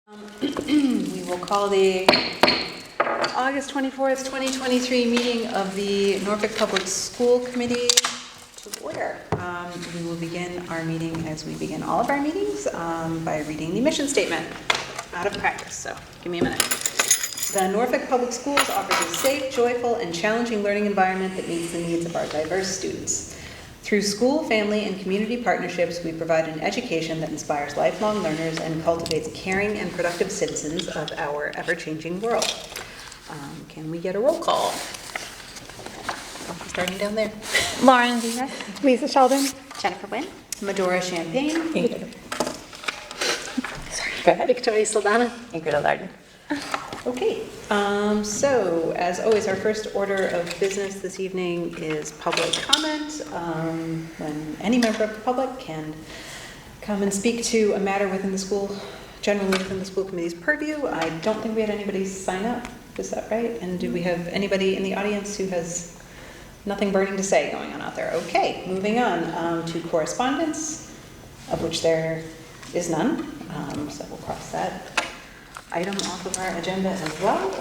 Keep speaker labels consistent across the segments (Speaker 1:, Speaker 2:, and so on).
Speaker 1: We will call the August 24th, 2023 meeting of the Norfolk Public School Committee to order. We will begin our meeting as we begin all of our meetings by reading the mission statement. Out of practice, so give me a minute. The Norfolk Public Schools offers a safe, joyful, and challenging learning environment that meets the needs of our diverse students. Through school, family, and community partnerships, we provide an education that inspires lifelong learners and cultivates caring and productive citizens of our ever-changing world. Can we get a roll call? Starting down there.
Speaker 2: Lauren Diaz.
Speaker 3: Lisa Sheldon.
Speaker 2: Jennifer Wynn.
Speaker 1: Medora Champagne.
Speaker 2: Sorry. Go ahead. Victoria Saldana. Ingrid Alarden.
Speaker 1: Okay, so as always, our first order of business this evening is public comment. When any member of the public can come and speak to a matter within the school, generally within the school committee's purview. I don't think we had anybody sign up, is that right? And do we have anybody in the audience who has nothing burning to say going on out there? Okay, moving on to correspondence, of which there is none, so we'll cross that item off of our agenda as well.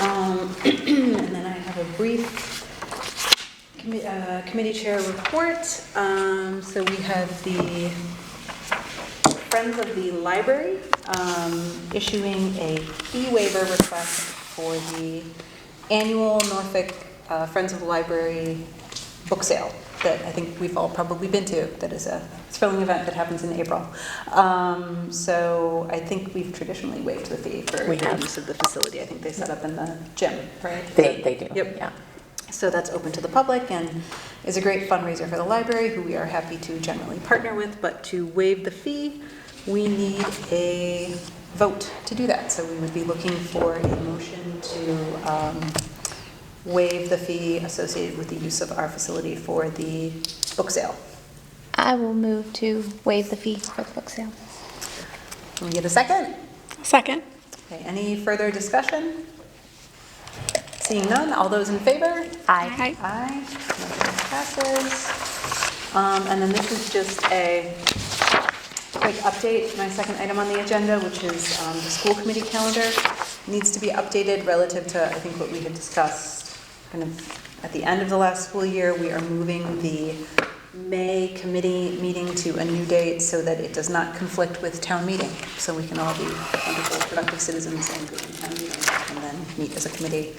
Speaker 1: And then I have a brief committee chair report. So we have the Friends of the Library issuing a fee waiver request for the annual Norfolk Friends of the Library book sale that I think we've all probably been to. That is a thrilling event that happens in April. So I think we've traditionally waived the fee for the use of the facility. I think they set up in the gym, right?
Speaker 2: They do.
Speaker 1: Yep.
Speaker 2: Yeah.
Speaker 1: So that's open to the public and is a great fundraiser for the library, who we are happy to generally partner with. But to waive the fee, we need a vote to do that. So we would be looking for a motion to waive the fee associated with the use of our facility for the book sale.
Speaker 4: I will move to waive the fee for the book sale.
Speaker 1: Can we get a second?
Speaker 3: Second.
Speaker 1: Okay, any further discussion? Seeing none, all those in favor?
Speaker 4: Aye.
Speaker 1: Aye. Motion passes. And then this is just a quick update. My second item on the agenda, which is the school committee calendar, needs to be updated relative to, I think, what we had discussed kind of at the end of the last school year. We are moving the May committee meeting to a new date so that it does not conflict with town meeting, so we can all be wonderful, productive citizens and go to town meeting and then meet as a committee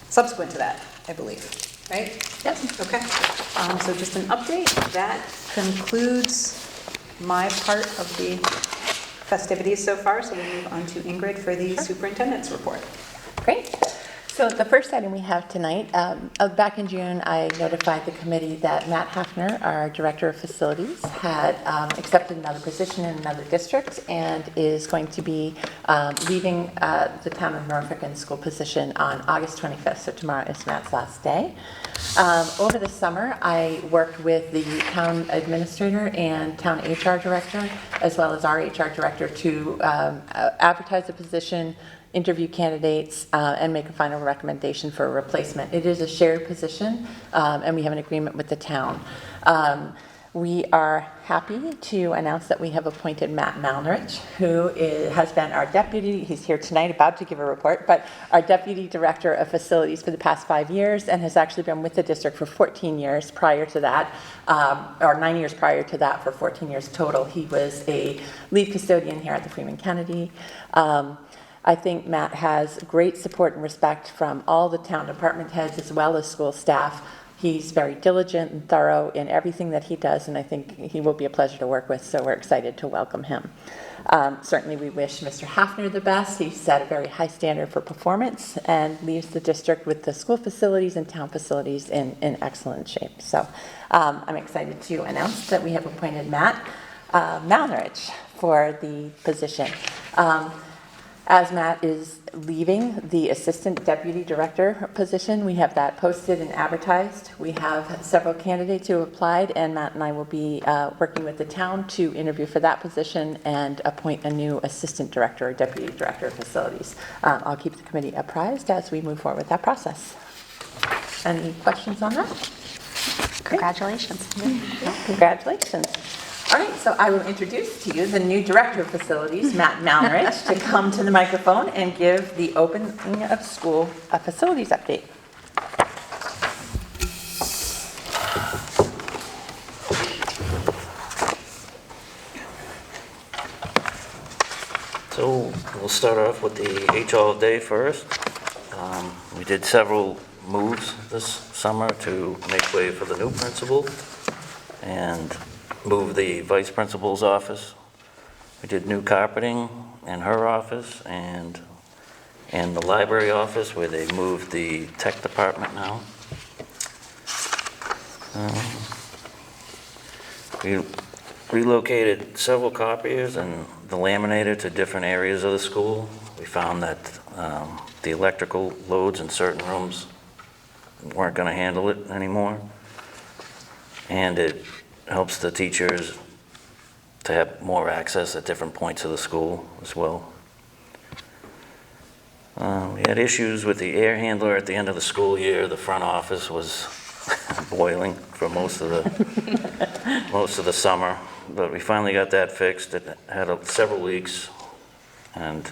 Speaker 1: subsequent to that, I believe. Right?
Speaker 2: Yes.
Speaker 1: Okay. So just an update. That concludes my part of the festivities so far. So we'll move on to Ingrid for the superintendent's report.
Speaker 2: Great. So the first item we have tonight, back in June, I notified the committee that Matt Hafner, our Director of Facilities, had accepted another position in another district and is going to be leaving the town of Norfolk and school position on August 25th. So tomorrow is Matt's last day. Over the summer, I worked with the town administrator and town HR director, as well as our HR director, to advertise the position, interview candidates, and make a final recommendation for a replacement. It is a shared position, and we have an agreement with the town. We are happy to announce that we have appointed Matt Malnrich, who has been our deputy, he's here tonight about to give a report, but our deputy director of facilities for the past 5 years, and has actually been with the district for 14 years prior to that, or 9 years prior to that, for 14 years total. He was a lead custodian here at the Freeman Kennedy. I think Matt has great support and respect from all the town department heads as well as school staff. He's very diligent and thorough in everything that he does, and I think he will be a pleasure to work with, so we're excited to welcome him. Certainly we wish Mr. Hafner the best. He set a very high standard for performance and leaves the district with the school facilities and town facilities in excellent shape. So I'm excited to announce that we have appointed Matt Malnrich for the position. As Matt is leaving the assistant deputy director position, we have that posted and advertised. We have several candidates who applied, and Matt and I will be working with the town to interview for that position and appoint a new assistant director or deputy director of facilities. I'll keep the committee apprised as we move forward with that process. Any questions on that?
Speaker 4: Congratulations.
Speaker 2: Congratulations. All All right, so I will introduce to you the new Director of Facilities, Matt Malnrich, to come to the microphone and give the opening of school facilities update.
Speaker 3: So we'll start off with the HR day first. We did several moves this summer to make way for the new principal and move the vice principal's office. We did new carpeting in her office and in the library office where they moved the tech department now. We relocated several copiers and the laminator to different areas of the school. We found that the electrical loads in certain rooms weren't going to handle it anymore. And it helps the teachers to have more access at different points of the school as well. We had issues with the air handler at the end of the school year. The front office was boiling for most of the summer, but we finally got that fixed. It had several leaks and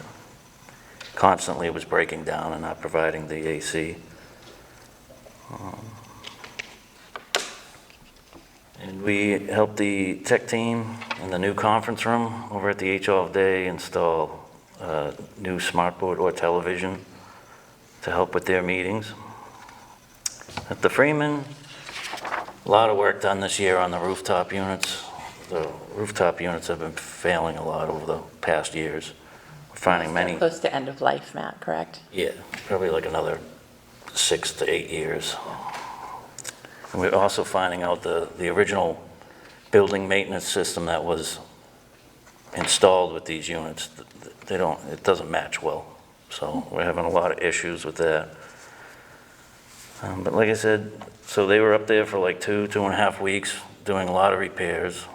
Speaker 3: constantly was breaking down and not providing the AC. And we helped the tech team in the new conference room over at the HR day install a new smartboard or television to help with their meetings. At the Freeman, a lot of work done this year on the rooftop units. The rooftop units have been failing a lot over the past years. We're finding many.
Speaker 2: Close to end of life, Matt, correct?
Speaker 3: Yeah, probably like another 6 to 8 years. And we're also finding out the original building maintenance system that was installed with these units, it doesn't match well. So we're having a lot of issues with that. But like I said, so they were up there for like 2.5 weeks doing a lot of repairs.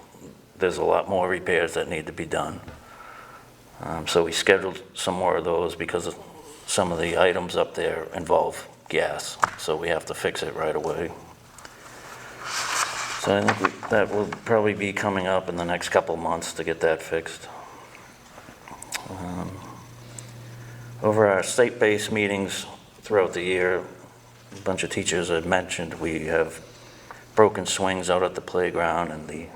Speaker 3: There's a lot more repairs that need to be done. So we scheduled some more of those because some of the items up there involve gas. So we have to fix it right away. So I think that will probably be coming up in the next couple of months to get that fixed. Over our state-based meetings throughout the year, a bunch of teachers had mentioned we have broken swings out at the playground, and the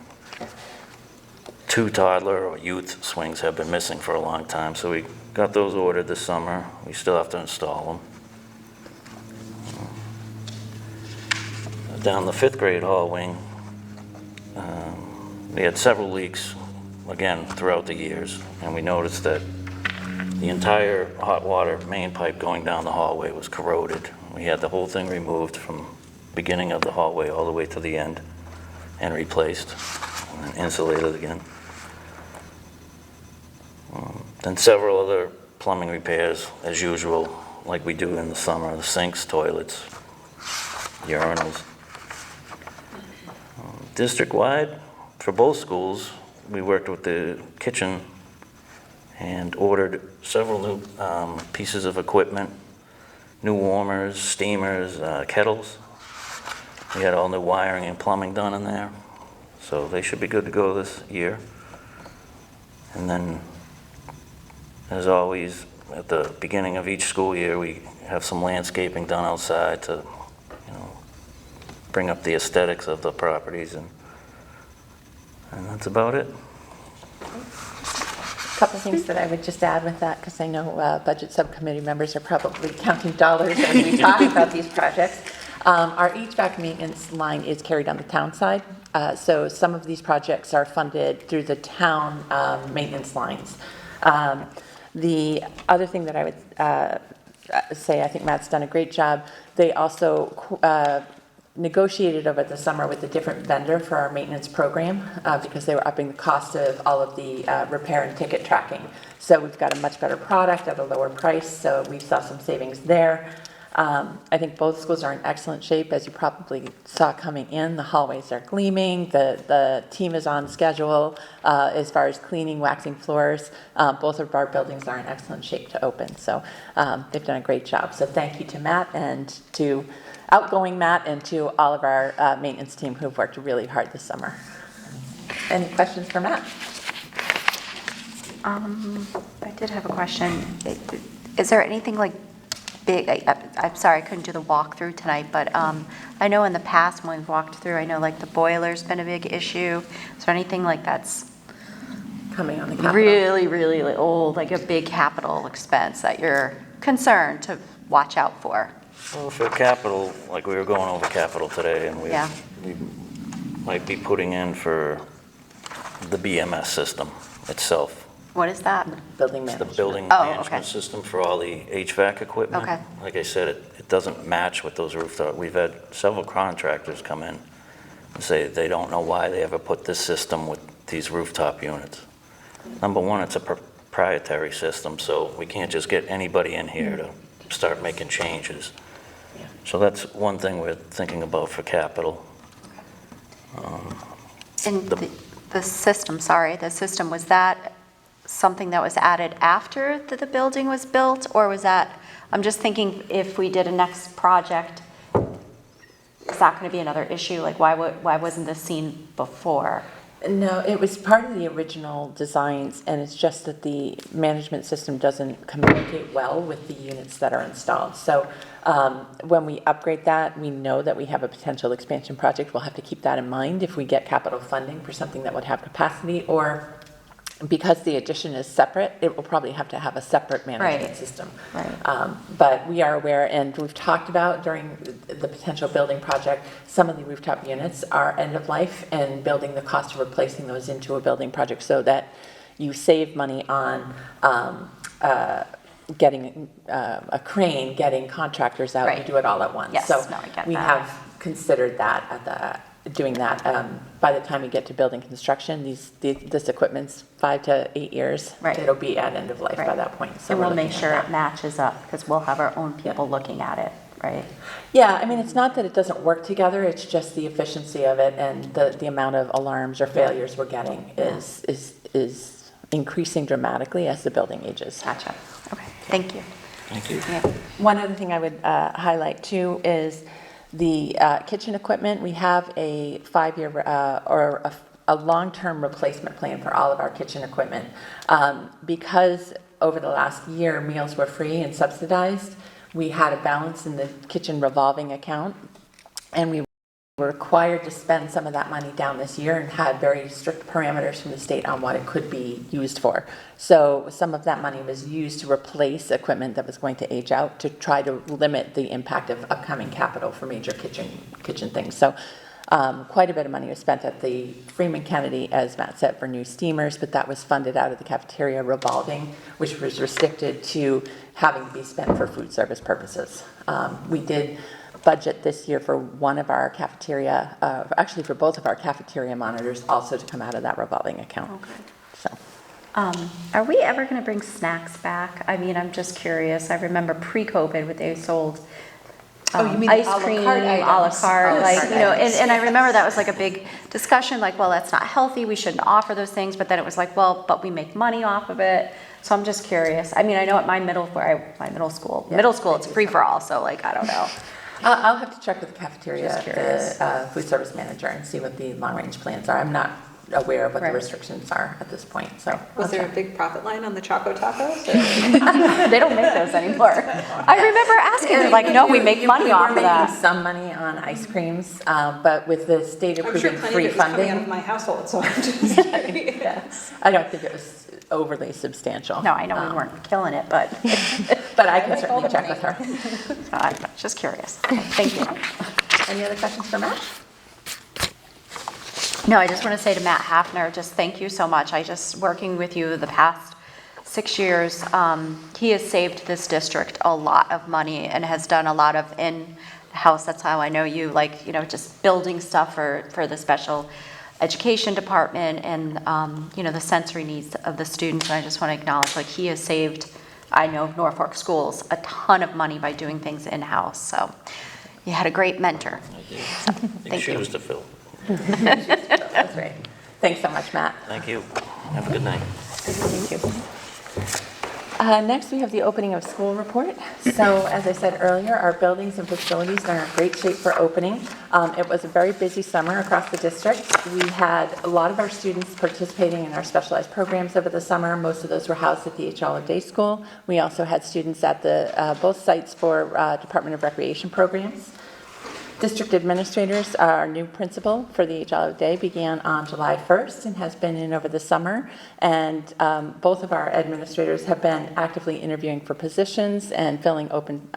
Speaker 3: 2 toddler or youth swings have been missing for a long time. So we got those ordered this summer. We still have to install them. Down the 5th grade hall wing, we had several leaks, again, throughout the years, and we noticed that the entire hot water main pipe going down the hallway was corroded. We had the whole thing removed from beginning of the hallway all the way to the end and replaced and insulated again. Then several other plumbing repairs, as usual, like we do in the summer, the sinks, toilets, urinals. District-wide, for both schools, we worked with the kitchen and ordered several new pieces of equipment, new warmers, steamers, kettles. We had all new wiring and plumbing done in there, so they should be good to go this year. And then, as always, at the beginning of each school year, we have some landscaping done outside to, bring up the aesthetics of the properties, and that's about it.
Speaker 2: A couple things that I would just add with that, because I know budget subcommittee members are probably counting dollars as we talk about these projects. Our HVAC maintenance line is carried on the town side, so some of these projects are funded through the town maintenance lines. The other thing that I would say, I think Matt's done a great job. They also negotiated over the summer with a different vendor for our maintenance program because they were upping the cost of all of the repair and ticket tracking. So we've got a much better product at a lower price, so we saw some savings there. I think both schools are in excellent shape, as you probably saw coming in. The hallways are gleaming. The team is on schedule as far as cleaning, waxing floors. Both of our buildings are in excellent shape to open. So they've done a great job. So thank you to Matt and to outgoing Matt and to all of our maintenance team who've worked really hard this summer. Any questions for Matt?
Speaker 4: I did have a question. Is there anything like big, I'm sorry, I couldn't do the walkthrough tonight, but I know in the past when we've walked through, I know like the boiler's been a big issue. Is there anything like that's
Speaker 2: Coming on the capital.
Speaker 4: really, really old, like a big capital expense that you're concerned to watch out for?
Speaker 3: Well, for capital, like we were going over capital today, and
Speaker 4: Yeah.
Speaker 3: we might be putting in for the BMS system itself.
Speaker 4: What is that?
Speaker 2: Building
Speaker 3: It's the
Speaker 2: management.
Speaker 3: building
Speaker 4: Oh, okay.
Speaker 3: management system for all the HVAC equipment.
Speaker 4: Okay.
Speaker 3: Like I said, it doesn't match with those rooftop. We've had several contractors come in and say they don't know why they ever put this system with these rooftop units. Number one, it's a proprietary system, so we can't just get anybody in here to start making changes.
Speaker 2: Yeah.
Speaker 3: So that's one thing we're thinking about for capital.
Speaker 4: And
Speaker 3: The-
Speaker 4: the system, was that something that was added after the building was built? Or was that, I'm just thinking if we did a next project, is that going to be another issue? Like why wasn't this seen before?
Speaker 2: No, it was part of the original designs, and it's just that the management system doesn't communicate well with the units that are installed. So when we upgrade that, we know that we have a potential expansion project. We'll have to keep that in mind if we get capital funding for something that would have capacity, or because the addition is separate, it will probably have to have a separate management
Speaker 4: Right.
Speaker 2: system.
Speaker 4: Right.
Speaker 2: But we are aware, and we've talked about during the potential building project, some of the rooftop units are end of life, and building the cost of replacing those into a building project so that you save money on getting a crane, getting contractors out,
Speaker 4: Right.
Speaker 2: you do it all at once.
Speaker 4: Yes,
Speaker 2: So
Speaker 4: no, I get
Speaker 2: we
Speaker 4: that.
Speaker 2: have considered that doing that. By the time we get to building construction, this equipment's 5 to 8 years.
Speaker 4: Right.
Speaker 2: It'll be at end of life by
Speaker 4: Right.
Speaker 2: that point. So
Speaker 4: And
Speaker 2: we're
Speaker 4: we'll make
Speaker 2: looking at
Speaker 4: sure
Speaker 2: that.
Speaker 4: it matches up because we'll have our own people looking at it, right?
Speaker 2: Yeah, I mean, it's not that it doesn't work together, it's just the efficiency of it, and the amount of alarms or failures we're getting is increasing dramatically as the building ages.
Speaker 4: Gotcha. Okay, thank you.
Speaker 3: Thank you.
Speaker 4: Yeah.
Speaker 2: One other thing I would highlight too is the kitchen equipment. We have a 5-year or a long-term replacement plan for all of our kitchen equipment. Because over the last year, meals were free and subsidized, we had a balance in the kitchen revolving account, and we were required to spend some of that money down this year and had very strict parameters from the state on what it could be used for. So some of that money was used to replace equipment that was going to age out to try to limit the impact of upcoming capital for major kitchen things. So quite a bit of money was spent at the Freeman Kennedy, as Matt said, for new steamers, but that was funded out of the cafeteria revolving, which was restricted to having to be spent for food service purposes. We did budget this year for one of our cafeteria, actually for both of our cafeteria monitors, also to come out of that revolving account. So,
Speaker 4: Are we ever going to bring snacks back? I mean, I'm just curious. I remember pre-COVID, what they sold.
Speaker 1: Oh, you mean the
Speaker 4: ice
Speaker 1: a la
Speaker 4: cream,
Speaker 1: carte
Speaker 4: a la
Speaker 1: items.
Speaker 4: carte,
Speaker 1: A la
Speaker 4: like,
Speaker 1: carte
Speaker 4: you know,
Speaker 1: items.
Speaker 4: and I remember that was like a big discussion, like, well, that's not healthy, we shouldn't offer those things, but then it was like, well, but we make money off of it. So I'm just curious. I mean, I know at my middle school, it's free for all, so like, I don't know.
Speaker 2: I'll have to check with the cafeteria,
Speaker 4: Just curious.
Speaker 2: the food service manager, and see what the long-range plans are. I'm not aware of what the
Speaker 4: Right.
Speaker 2: restrictions are at this point, so.
Speaker 1: Was
Speaker 2: I'll
Speaker 1: there a
Speaker 2: check.
Speaker 1: big profit line on the Choco Tacos? or-
Speaker 4: They don't make those anymore. I remember asking, they're like, no, we make money off of
Speaker 2: We were making
Speaker 4: that.
Speaker 2: some money on ice creams, but with the state
Speaker 1: I'm sure
Speaker 2: approving
Speaker 1: plenty
Speaker 2: free
Speaker 1: of it was coming out of
Speaker 2: funding,
Speaker 1: my household, so I'm just curious.
Speaker 2: I don't think it was overly substantial.
Speaker 4: No, I know we weren't killing it, but
Speaker 2: But I can
Speaker 1: like all
Speaker 2: certainly
Speaker 1: the
Speaker 2: check
Speaker 1: money.
Speaker 2: with her.
Speaker 4: I'm just curious. Thank you.
Speaker 2: Any other questions for Matt?
Speaker 4: No, I just want to say to Matt Hafner, just thank you so much. Working with you the past 6 years, he has saved this district a lot of money and has done a lot of in-house, that's how I know you, like, you know, just building stuff for the special education department and, you know, the sensory needs of the students. And I just want to acknowledge, like, he has saved, I know, Norfolk schools a ton of money by doing things in-house. So you had a great mentor.
Speaker 3: Big
Speaker 4: Thank you.
Speaker 3: shoes to fill.
Speaker 2: That's great. Thanks so much, Matt.
Speaker 3: Thank you. Have a good night.
Speaker 2: Thank you. Next, we have the opening of school report. So as I said earlier, our buildings and facilities are in great shape for opening. It was a very busy summer across the district. We had a lot of our students participating in our specialized programs over the summer. Most of those were housed at the H. Olive Day School. We also had students at the both sites for Department of Recreation programs. District administrators, our new principal for the H. Olive Day began on July 1st and has been in over the summer. And both of our administrators have been actively interviewing for positions and filling open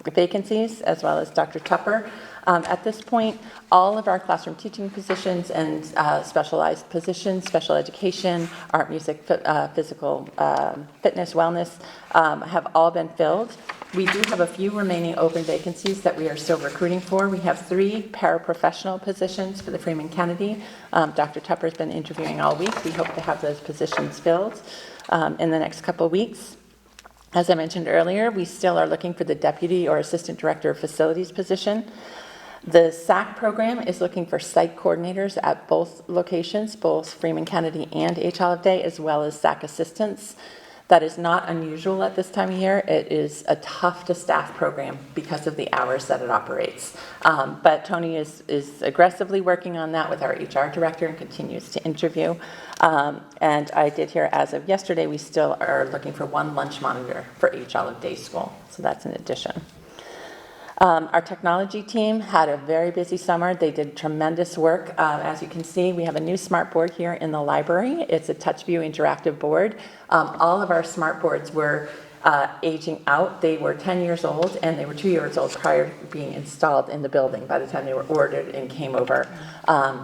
Speaker 2: vacancies, as well as Dr. Tupper. At this point, all of our classroom teaching positions and specialized positions, special education, art, music, physical fitness, wellness, have all been filled. We do have a few remaining open vacancies that we are still recruiting for. We have 3 paraprofessional positions for the Freeman Kennedy. Dr. Tupper has been interviewing all week. We hope to have those positions filled in the next couple of weeks. As I mentioned earlier, we still are looking for the deputy or assistant director of facilities position. The SAC program is looking for site coordinators at both locations, both Freeman Kennedy and H. Olive Day, as well as SAC assistants. That is not unusual at this time of year. It is a tough to staff program because of the hours that it operates. But Tony is aggressively working on that with our HR director and continues to interview. And I did hear as of yesterday, we still are looking for 1 lunch monitor for H. Olive Day School. So that's an addition. Our technology team had a very busy summer. They did tremendous work. As you can see, we have a new smart board here in the library. It's a TouchView interactive board. All of our smart boards were aging out. They were 10 years old, and they were 2 years old prior to being installed in the building by the time they were ordered and came over,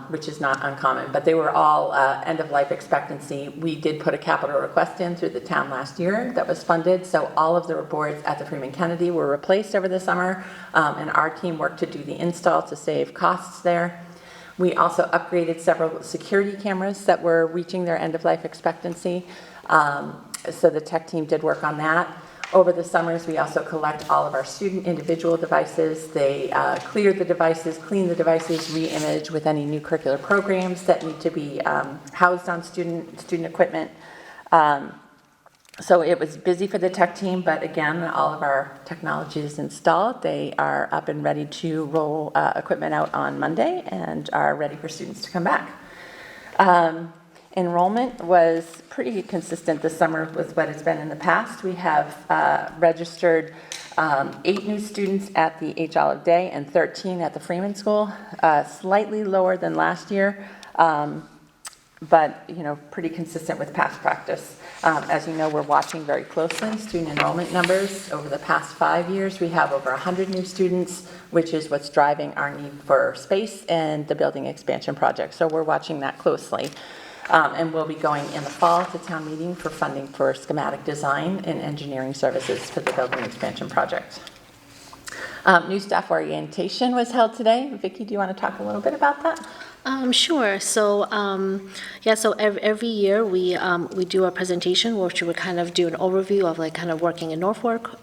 Speaker 2: which is not uncommon. But they were all end-of-life expectancy. We did put a capital request in through the town last year that was funded, so all of the boards at the Freeman Kennedy were replaced over the summer, and our team worked to do the install to save costs there. We also upgraded several security cameras that were reaching their end-of-life expectancy. So the tech team did work on that. Over the summers, we also collect all of our student individual devices. They clear the devices, clean the devices, re-image with any new curricular programs that need to be housed on student equipment. So it was busy for the tech team, but again, all of our technology is installed. They are up and ready to roll equipment out on Monday and are ready for students to come back. Enrollment was pretty consistent this summer with what it's been in the past. We have registered 8 new students at the H. Olive Day and 13 at the Freeman School, slightly lower than last year, but pretty consistent with past practice. As you know, we're watching very closely student enrollment numbers. Over the past 5 years, we have over 100 new students, which is what's driving our need for space and the building expansion project. So we're watching that closely. And we'll be going in the fall to town meeting for funding for schematic design and engineering services for the building expansion project. New staff orientation was held today. Vicki, do you want to talk a little bit about that?
Speaker 5: Sure. So, so every year we do a presentation which we kind of do an overview of kind of working in Norfolk.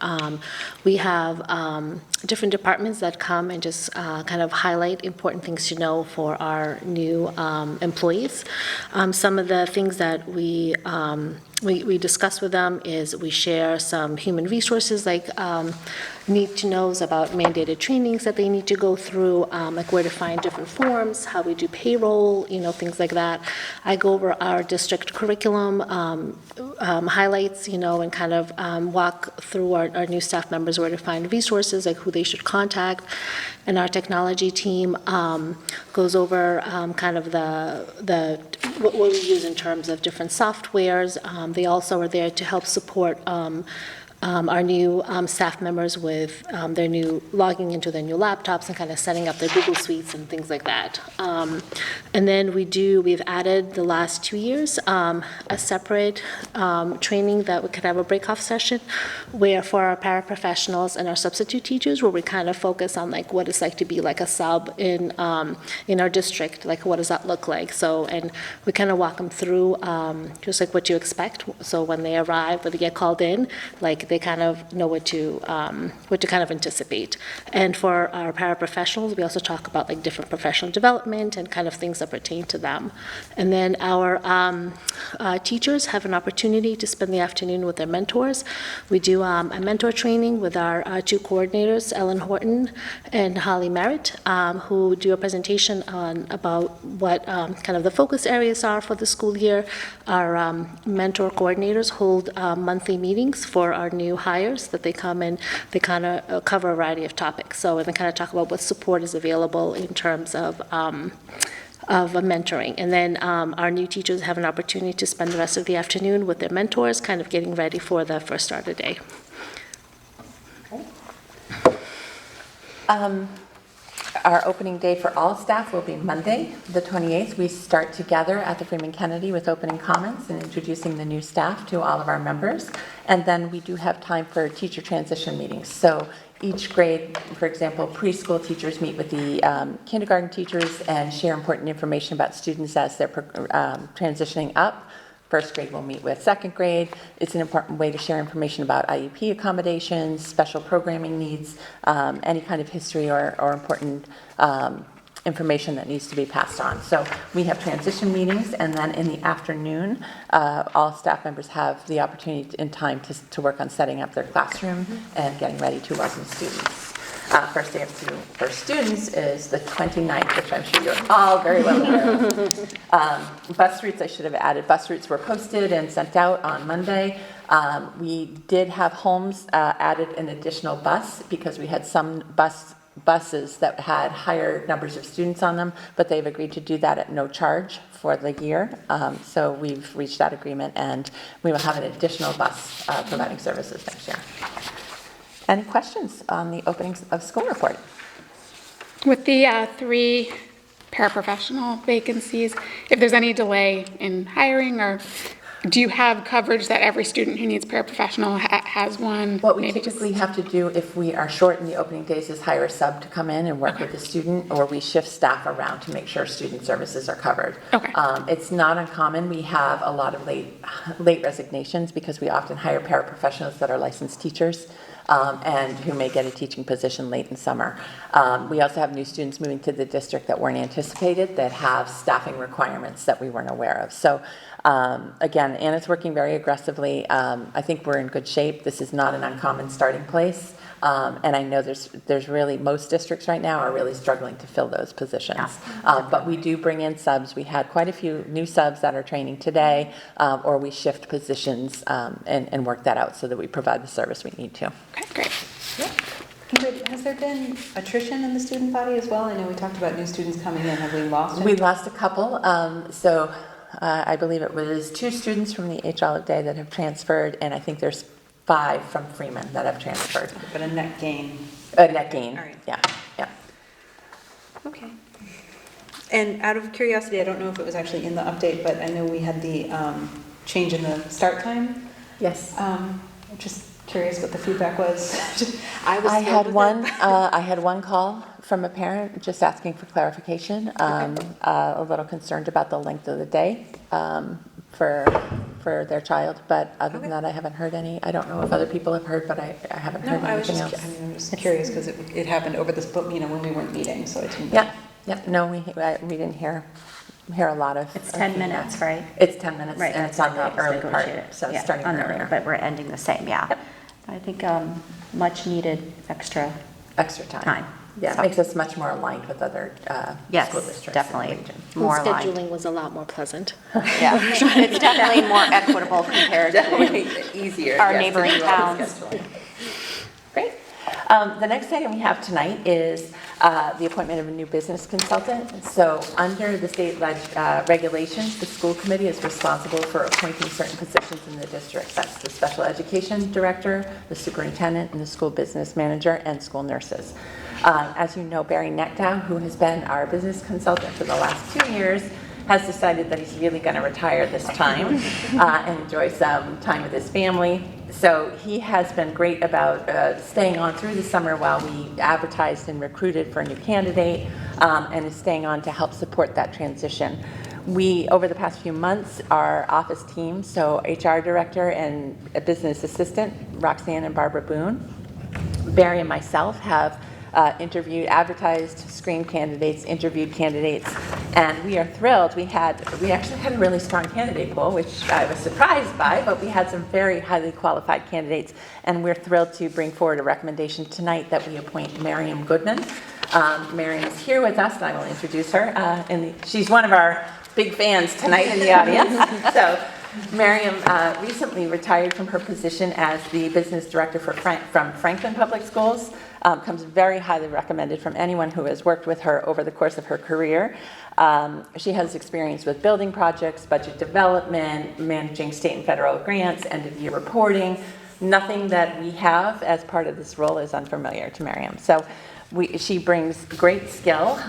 Speaker 5: We have different departments that come and just kind of highlight important things to know for our new employees. Some of the things that we discuss with them is we share some human resources like need to knows about mandated trainings that they need to go through, like where to find different forms, how we do payroll, things like that. I go over our district curriculum highlights, and kind of walk through our new staff members where to find resources, like who they should contact. And our technology team goes over kind of what we use in terms of different softwares. They also are there to help support our new staff members with their new logging into their new laptops and kind of setting up their Google Suites and things like that. And then we've added the last 2 years a separate training that we could have a break-off session where for our paraprofessionals and our substitute teachers, where we kind of focus on like what it's like to be like a sub in our district, like what does that look like? So, and we kind of walk them through just like what you expect. So when they arrive, when they get called in, like they kind of know what to kind of anticipate. And for our paraprofessionals, we also talk about like different professional development and kind of things that pertain to them. And then our teachers have an opportunity to spend the afternoon with their mentors. We do a mentor training with our two coordinators, Ellen Horton and Holly Merritt, who do a presentation on about what kind of the focus areas are for the school year. Our mentor coordinators hold monthly meetings for our new hires that they come and they kind of cover a variety of topics. So, and they kind of talk about what support is available in terms of mentoring. And then our new teachers have an opportunity to spend the rest of the afternoon with their mentors, kind of getting ready for the first start of the day.
Speaker 2: Our opening day for all staff will be Monday, the 28th. We start together at the Freeman Kennedy with opening comments and introducing the new staff to all of our members. And then we do have time for teacher transition meetings. So each grade, for example, preschool teachers meet with the kindergarten teachers and share important information about students as they're transitioning up. First grade will meet with second grade. It's an important way to share information about IEP accommodations, special programming needs, any kind of history or important information that needs to be passed on. So we have transition meetings, and then in the afternoon, all staff members have the opportunity and time to work on setting up their classroom and getting ready to welcome students. First day of school for students is the 29th, which I'm sure you're all very well aware of. Bus routes, I should have added, bus routes were posted and sent out on Monday. We did have Holmes added an additional bus because we had some buses that had higher numbers of students on them, but they've agreed to do that at no charge for the year. So we've reached that agreement, and we will have an additional bus providing services next year. Any questions on the openings of school report?
Speaker 6: With the 3 paraprofessional vacancies, if there's any delay in hiring, or do you have coverage that every student who needs paraprofessional has one?
Speaker 2: What we typically have to do if we are short in the opening days is hire a sub to come in and work with the student, or we shift staff around to make sure student services are covered.
Speaker 6: Okay.
Speaker 2: It's not uncommon. We have a lot of late resignations because we often hire paraprofessionals that are licensed teachers. And who may get a teaching position late in summer. We also have new students moving to the district that weren't anticipated that have staffing requirements that we weren't aware of. So again, Anna's working very aggressively. I think we're in good shape. This is not an uncommon starting place. And I know there's really, most districts right now are really struggling to fill those positions. But we do bring in subs. We had quite a few new subs that are training today, or we shift positions and work that out so that we provide the service we need to.
Speaker 6: Okay, great.
Speaker 1: Ingrid, has there been attrition in the student body as well? I know we talked about new students coming in. Have we lost any?
Speaker 2: We lost a couple. So I believe it was 2 students from the H. Olive Day that have transferred, and I think there's 5 from Freeman that have transferred.
Speaker 1: But a net gain.
Speaker 2: A net gain.
Speaker 1: All right.
Speaker 2: Yeah.
Speaker 1: Okay. And out of curiosity, I don't know if it was actually in the update, but I know we had the change in the start time.
Speaker 2: Yes.
Speaker 1: Just curious what the feedback was.
Speaker 2: I had one call from a parent just asking for clarification, a little concerned about the length of the day for their child, but other than that, I haven't heard any. I don't know if other people have heard, but I haven't heard anything else.
Speaker 1: I was curious because it happened over this, when we weren't meeting, so I didn't.
Speaker 2: Yeah. No, we didn't hear a lot of.
Speaker 4: It's 10 minutes, right?
Speaker 2: It's 10 minutes,
Speaker 4: Right,
Speaker 2: and it's on the
Speaker 4: that's
Speaker 2: early part,
Speaker 4: negotiated.
Speaker 2: so
Speaker 4: Yeah,
Speaker 2: it's starting
Speaker 4: on the
Speaker 2: earlier.
Speaker 4: But we're ending the same, yeah.
Speaker 2: Yep.
Speaker 4: I think much needed extra
Speaker 2: Extra time. Yeah,
Speaker 4: So-
Speaker 2: it makes us much more aligned with other
Speaker 4: Yes,
Speaker 2: school districts in the
Speaker 4: definitely.
Speaker 2: region.
Speaker 4: More
Speaker 5: And
Speaker 4: aligned.
Speaker 5: scheduling was a lot more pleasant.
Speaker 4: Yeah, it's definitely more equitable compared to
Speaker 2: Easier.
Speaker 4: our
Speaker 2: yes, to
Speaker 4: neighboring
Speaker 2: do all the
Speaker 4: towns.
Speaker 2: scheduling. Great. The next item we have tonight is the appointment of a new business consultant. So under the state regulations, the school committee is responsible for appointing certain positions in the district. That's the special education director, the superintendent, and the school business manager, and school nurses. As you know, Barry Neckdow, who has been our business consultant for the last 2 years, has decided that he's really going to retire this time and enjoy some time with his family. So he has been great about staying on through the summer while we advertised and recruited for a new candidate, and is staying on to help support that transition. Over the past few months, our office team, so HR director and a business assistant, Roxanne and Barbara Boone, Barry and myself have advertised, screened candidates, interviewed candidates, and we are thrilled. We actually had a really strong candidate pool, which I was surprised by, but we had some very highly qualified candidates, and we're thrilled to bring forward a recommendation tonight that we appoint Miriam Goodman. Miriam is here with us, and I will introduce her. She's one of our big fans tonight in the audience. So Miriam recently retired from her position as the business director from Franklin Public Schools. Comes very highly recommended from anyone who has worked with her over the course of her career. She has experience with building projects, budget development, managing state and federal grants, end-of-year reporting. Nothing that we have as part of this role is unfamiliar to Miriam. So she brings great skill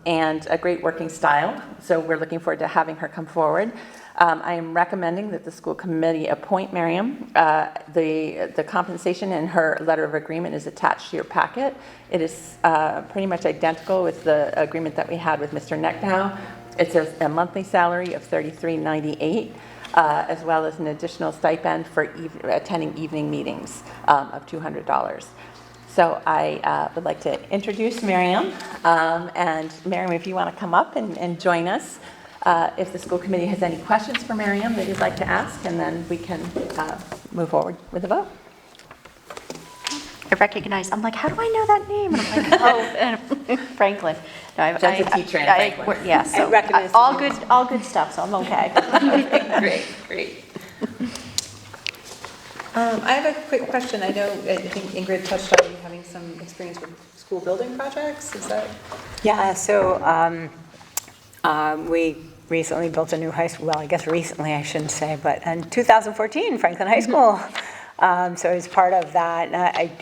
Speaker 2: and a great working style. So we're looking forward to having her come forward. I am recommending that the school committee appoint Miriam. The compensation in her letter of agreement is attached to your packet. It is pretty much identical with the agreement that we had with Mr. Necknow. It's a monthly salary of $33.98, as well as an additional stipend for attending evening meetings of $200. So I would like to introduce Miriam. And Miriam, if you want to come up and join us. If the school committee has any questions for Miriam that you'd like to ask, and then we can move forward with the vote.
Speaker 4: I recognize, I'm like, how do I know that name? And I'm like, and Franklin. No,
Speaker 2: Jen's a teacher in Franklin.
Speaker 4: Yeah, so
Speaker 1: recognize
Speaker 4: all good stuff, so I'm okay.
Speaker 2: Great.
Speaker 1: I have a quick question. I think Ingrid touched on you having some experience with school building projects. Is that?
Speaker 7: Yeah, so we recently built a new high school, well, I guess recently I shouldn't say, but in 2014, Franklin High School. So as part of that,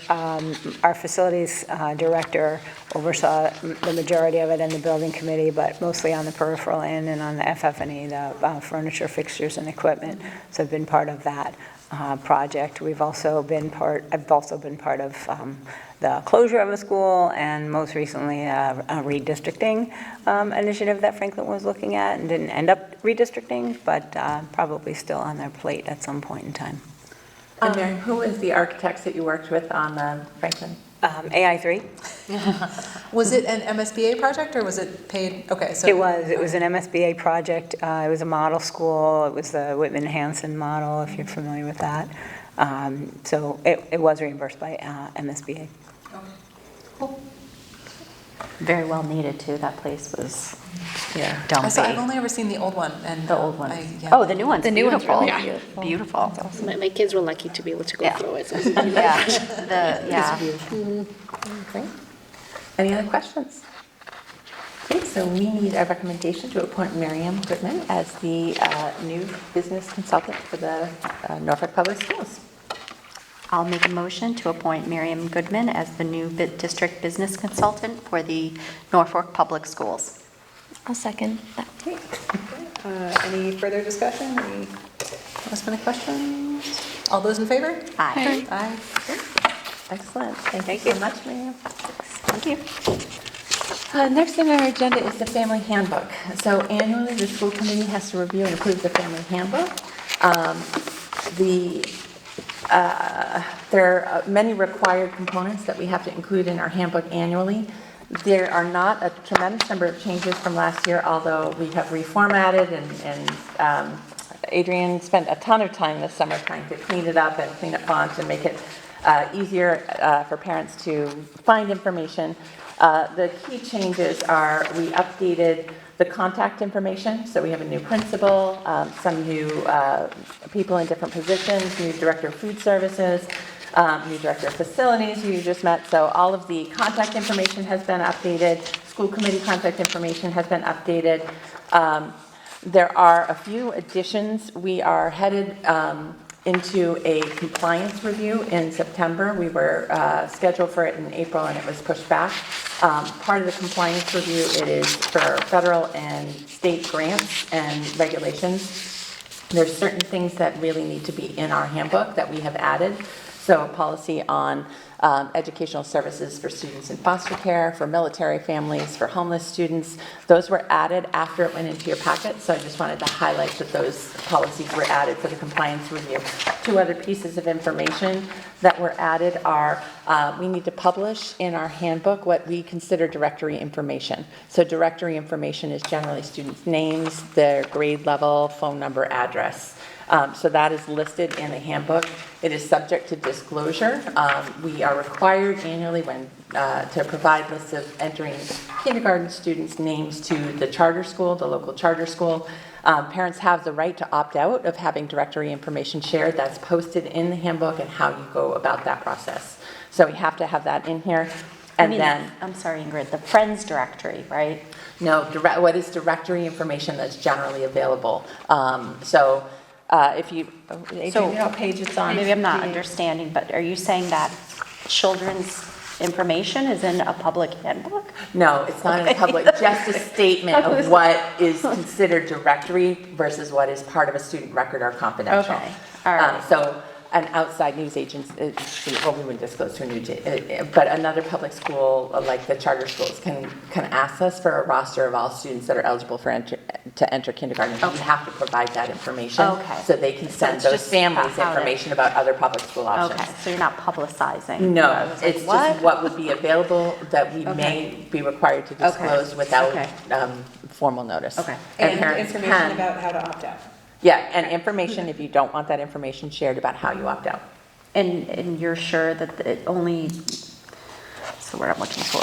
Speaker 7: our facilities director oversaw the majority of it in the building committee, but mostly on the peripheral end and on the FF&E, the furniture, fixtures, and equipment. So I've been part of that project. I've also been part of the closure of a school, and most recently a redistricting initiative that Franklin was looking at and didn't end up redistricting, but probably still on their plate at some point in time.
Speaker 2: And Miriam, who was the architects that you worked with on the Franklin?
Speaker 7: AI3.
Speaker 1: Was it an MSBA project or was it paid? Okay, so
Speaker 7: It was an MSBA project. It was a model school. It was the Whitman-Hanson model, if you're familiar with that. So it was reimbursed by MSBA.
Speaker 1: Okay. Cool.
Speaker 4: Very well needed too, that place was
Speaker 2: Yeah.
Speaker 4: dumpy.
Speaker 1: I've only ever seen the old one and
Speaker 4: The old one.
Speaker 1: yeah.
Speaker 4: Oh, the new one's
Speaker 5: The new one's
Speaker 4: beautiful.
Speaker 5: really
Speaker 6: beautiful.
Speaker 4: Beautiful.
Speaker 5: My kids were lucky to be able to go
Speaker 4: Yeah.
Speaker 5: through it.
Speaker 4: Yeah,
Speaker 2: Great. Any other questions? Okay, so we need a recommendation to appoint Miriam Goodman as the new business consultant for the Norfolk Public Schools.
Speaker 4: I'll make a motion to appoint Miriam Goodman as the new district business consultant for the Norfolk Public Schools.
Speaker 5: I'll second that.
Speaker 1: Okay. Any further discussion? Any last minute questions? All those in favor?
Speaker 4: Aye.
Speaker 1: Aye.
Speaker 2: Excellent. Thank you so much, Miriam.
Speaker 4: Thank you.
Speaker 2: Next on our agenda is the family handbook. So annually, the school committee has to review and approve the family handbook. There are many required components that we have to include in our handbook annually. There are not a tremendous number of changes from last year, although we have reformatted and Adrian spent a ton of time this summer trying to clean it up and clean up fonts and make it easier for parents to find information. The key changes are we updated the contact information, so we have a new principal, some new people in different positions, new director of food services, new director of facilities who you just met. So all of the contact information has been updated. School committee contact information has been updated. There are a few additions. We are headed into a compliance review in September. We were scheduled for it in April and it was pushed back. Part of the compliance review, it is for federal and state grants and regulations. There's certain things that really need to be in our handbook that we have added. So a policy on educational services for students in foster care, for military families, for homeless students. Those were added after it went into your packet, so I just wanted to highlight that those policies were added for the compliance review. Two other pieces of information that were added are we need to publish in our handbook what we consider directory information. So directory information is generally students' names, their grade level, phone number, address. So that is listed in the handbook. It is subject to disclosure. We are required annually to provide lists of entering kindergarten students' names to the charter school, the local charter school. Parents have the right to opt out of having directory information shared. That's posted in the handbook and how you go about that process. So we have to have that in here. And then,
Speaker 4: I'm sorry, Ingrid, the Friends directory, right?
Speaker 2: no, what is directory information that's generally available? If you, Adrian, you know what page it's on?
Speaker 4: Maybe I'm not understanding, but are you saying that children's information is in a public handbook?
Speaker 2: No, it's not in the public, just a statement of what is considered directory versus what is part of a student record or confidential.
Speaker 4: Okay, all right.
Speaker 2: So an outside news agency, well, we wouldn't disclose to a news, but another public school, like the charter schools, can ask us for a roster of all students that are eligible to enter kindergarten. We have to provide that information.
Speaker 4: Okay.
Speaker 2: So they can send
Speaker 4: it's
Speaker 2: those
Speaker 4: just
Speaker 2: families
Speaker 4: how to-
Speaker 2: information about other public school options.
Speaker 4: Okay, so you're not publicizing? I
Speaker 2: No,
Speaker 4: was like,
Speaker 2: it's just what would be available that we
Speaker 4: Okay.
Speaker 2: may be required to disclose without
Speaker 4: Okay.
Speaker 2: formal notice.
Speaker 4: Okay.
Speaker 1: And
Speaker 2: parents
Speaker 1: information
Speaker 2: can-
Speaker 1: about how to opt out.
Speaker 2: Yeah, and information if you don't want that information shared about how you opt out.
Speaker 4: And you're sure that it only, what's the word I'm looking for?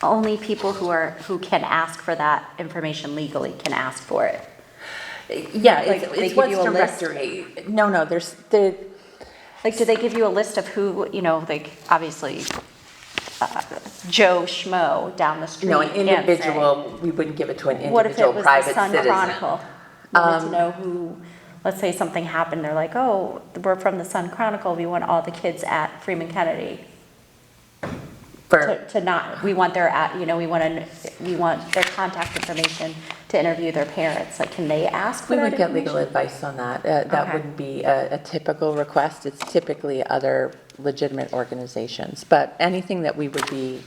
Speaker 4: Only people who can ask for that information legally can ask for it?
Speaker 2: Yeah,
Speaker 4: Like, they
Speaker 2: it's
Speaker 4: give
Speaker 2: what's
Speaker 4: you a list?
Speaker 2: directory. No,
Speaker 4: Like, do they give you a list of who, like, obviously, Joe Schmo down the street?
Speaker 2: no, an
Speaker 4: can't say.
Speaker 2: individual, we wouldn't give it to an
Speaker 4: What if it
Speaker 2: individual
Speaker 4: was the
Speaker 2: private
Speaker 4: Sun
Speaker 2: citizen.
Speaker 4: Chronicle? Wanted to know who, let's say something happened, they're like, oh, we're from the Sun Chronicle, we want all the kids at Freeman Kennedy
Speaker 2: For,
Speaker 4: to not, we want their, we want their contact information to interview their parents, like, can they ask for
Speaker 2: we
Speaker 4: that
Speaker 2: would get legal
Speaker 4: information?
Speaker 2: advice on that. That
Speaker 4: Okay.
Speaker 2: wouldn't be a typical request. It's typically other legitimate organizations. But anything that we would be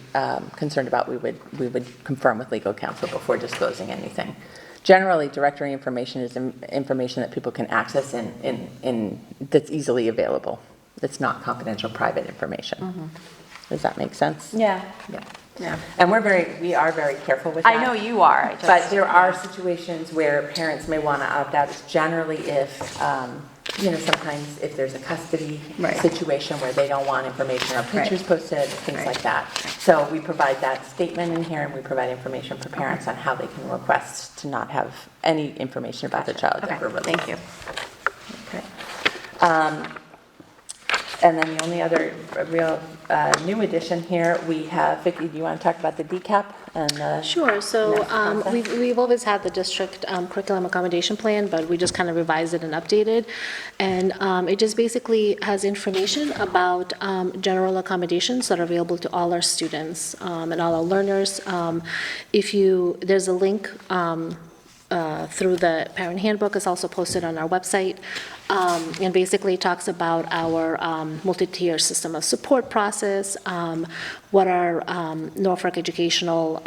Speaker 2: concerned about, we would confirm with legal counsel before disclosing anything. Generally, directory information is information that people can access that's easily available. It's not confidential, private information. Does that make sense?
Speaker 4: Yeah,
Speaker 2: Yeah.
Speaker 4: yeah.
Speaker 2: And we are very careful with that.
Speaker 4: I know you are,
Speaker 2: But there are situations where parents may want to opt out. It's generally if, sometimes if there's a custody
Speaker 4: Right.
Speaker 2: situation where they don't want information or pictures posted, things like that. So we provide that statement in here, and we provide information for parents on how they can request to not have any information about their child
Speaker 4: Okay,
Speaker 2: ever released.
Speaker 4: thank you.
Speaker 2: Okay. And then the only other real new addition here, we have, Vicki, do you want to talk about the DCAP and the?
Speaker 5: Sure, so
Speaker 2: Next process.
Speaker 5: we've always had the district curriculum accommodation plan, but we just kind of revised it and updated. And it just basically has information about general accommodations that are available to all our students and all our learners. There's a link through the parent handbook. Is also posted on our website, and basically talks about our multi-tier system of support process, what our Norfolk educational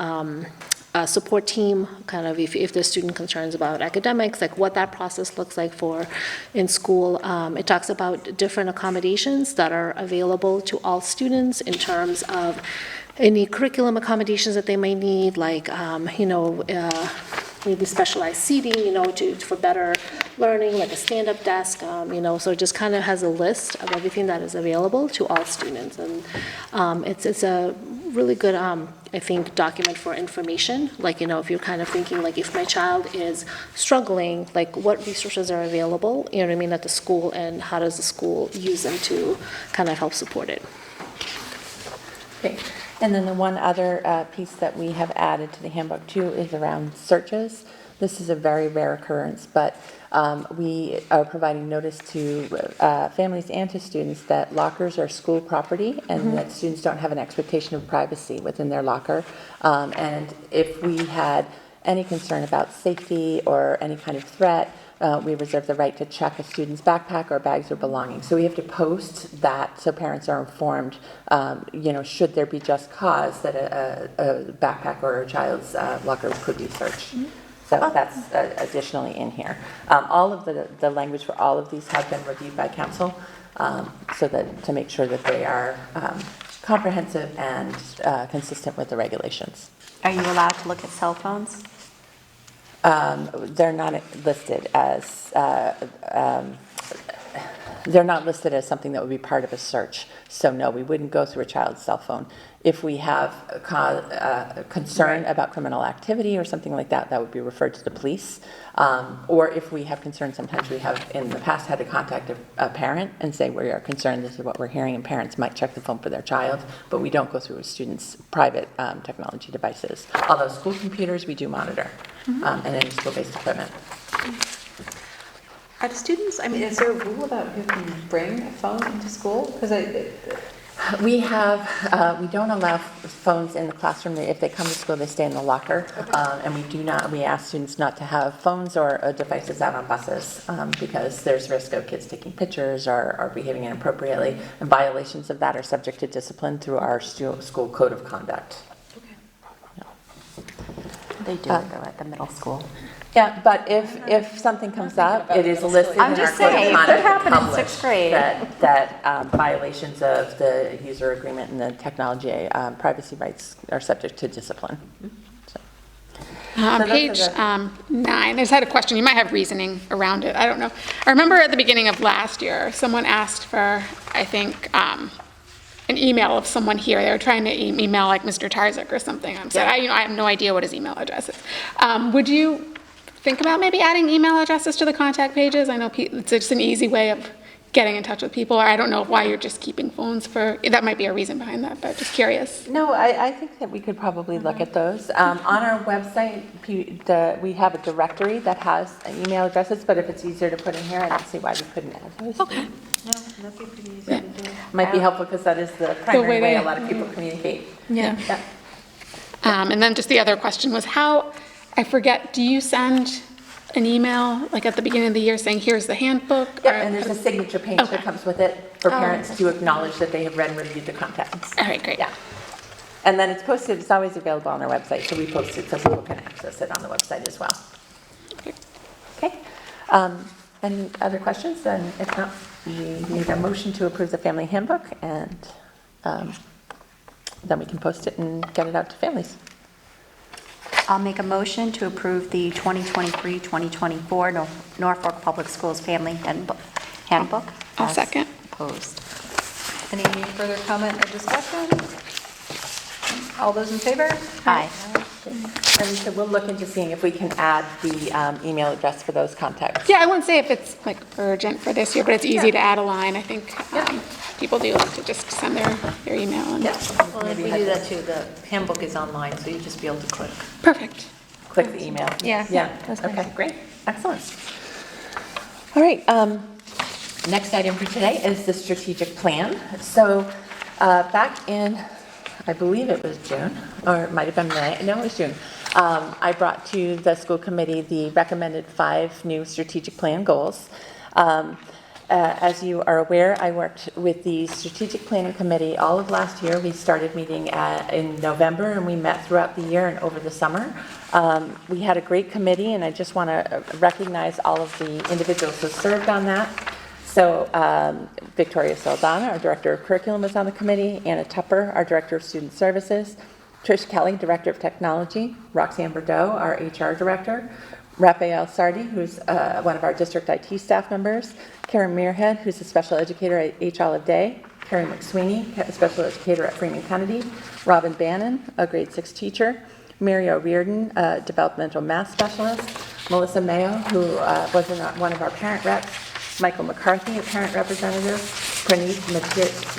Speaker 5: support team, kind of if there's student concerns about academics, like what that process looks like for in school. It talks about different accommodations that are available to all students in terms of any curriculum accommodations that they may need, like, maybe specialized seating, for better learning, like a stand-up desk, so it just kind of has a list of everything that is available to all students. And it's a really good, I think, document for information. Like, if you're kind of thinking, like, if my child is struggling, like, what resources are available, at the school, and how does the school use them to kind of help support it?
Speaker 2: Okay. And then the one other piece that we have added to the handbook too is around searches. This is a very rare occurrence, but we are providing notice to families and to students that lockers are school property and that students don't have an expectation of privacy within their locker. And if we had any concern about safety or any kind of threat, we reserve the right to check a student's backpack or bags or belongings. So we have to post that so parents are informed, should there be just cause that a backpack or a child's locker could be searched. So that's additionally in here. All of the language for all of these have been reviewed by council, so that to make sure that they are comprehensive and consistent with the regulations.
Speaker 4: Are you allowed to look at cell phones?
Speaker 2: They're not listed as something that would be part of a search. So no, we wouldn't go through a child's cell phone. If we have a concern about criminal activity or something like that, that would be referred to the police. Or if we have concerns, sometimes we have in the past had to contact a parent and say, we are concerned, this is what we're hearing, and parents might check the phone for their child, but we don't go through a student's private technology devices. Although school computers, we do monitor, and any school-based equipment.
Speaker 1: Are the students, is there a rule about who can bring a phone into school? Because
Speaker 2: We don't allow phones in the classroom. If they come to school, they stay in the locker. And we ask students not to have phones or devices out on buses because there's risk of kids taking pictures or behaving inappropriately. And violations of that are subject to discipline through our school code of conduct.
Speaker 4: They do it though at the middle school.
Speaker 2: Yeah, but if something comes up, it is listed
Speaker 4: I'm
Speaker 2: in
Speaker 4: just
Speaker 2: our code
Speaker 4: saying,
Speaker 2: of
Speaker 4: it could
Speaker 2: conduct
Speaker 4: happen in
Speaker 2: published
Speaker 4: sixth grade.
Speaker 2: that violations of the user agreement and the technology privacy rights are subject to discipline. So
Speaker 6: Page 9, I just had a question. You might have reasoning around it. I don't know. I remember at the beginning of last year, someone asked for, I think, an email of someone here. They were trying to email like Mr. Tarzik or something. I have no idea what his email address is. Would you think about maybe adding email addresses to the contact pages? I know it's just an easy way of getting in touch with people. Or I don't know why you're just keeping phones for, that might be a reason behind that, but just curious.
Speaker 2: No, I think that we could probably look at those. On our website, we have a directory that has email addresses, but if it's easier to put in here, I don't see why we couldn't add those.
Speaker 6: Okay.
Speaker 1: no, that'd be pretty easy to do.
Speaker 2: Might be helpful because that is the primary
Speaker 6: way
Speaker 2: way
Speaker 6: they-
Speaker 2: a lot of people communicate.
Speaker 6: Yeah. And then just the other question was I forget, do you send an email like at the beginning of the year saying, here's the handbook?
Speaker 2: Yep,
Speaker 6: or-
Speaker 2: and there's a signature page that comes with it for parents to acknowledge that they have read and reviewed the contents.
Speaker 6: All right, great.
Speaker 2: Yeah. And then it's posted, it's always available on our website, so we post it so people can access it on the website as well. Okay. Any other questions? And if not, we need a motion to approve the family handbook, and then we can post it and get it out to families.
Speaker 4: I'll make a motion to approve the 2023-2024 Norfolk Public Schools Family Handbook.
Speaker 6: I'll
Speaker 4: as
Speaker 6: second.
Speaker 4: Proposed.
Speaker 1: Any further comment or discussion? All those in favor?
Speaker 4: Aye.
Speaker 2: And so we'll look into seeing if we can add the email address for those contacts.
Speaker 6: Yeah, I wouldn't say if it's like urgent for this year, but it's easy to add a line. I think people do like to just send their email. And
Speaker 8: Well, if we do that too, the handbook is online, so you just be able to click.
Speaker 6: Perfect.
Speaker 2: Click the email.
Speaker 6: Yeah.
Speaker 2: Yeah, okay, great, excellent. All right, next item for today is the strategic plan. So back in, I believe it was June, or it might have been May, no, it was June. I brought to the school committee the recommended 5 new strategic plan goals. As you are aware, I worked with the strategic planning committee all of last year. We started meeting in November, and we met throughout the year and over the summer. We had a great committee, and I just want to recognize all of the individuals who served on that. So Victoria Saldana, our Director of Curriculum, was on the committee. Anna Tupper, our Director of Student Services. Trish Kelly, Director of Technology. Roxanne Bordeaux, our HR Director. Raphael Sardi, who's one of our district IT staff members. Karen Muirhead, who's a special educator at H. Olive Day. Carrie McSweeney, a special educator at Freeman Kennedy. Robin Bannon, a grade 6 teacher. Mary O'Riordan, a developmental math specialist. Melissa Mayo, who was one of our parent reps. Michael McCarthy, a parent representative. Praneeth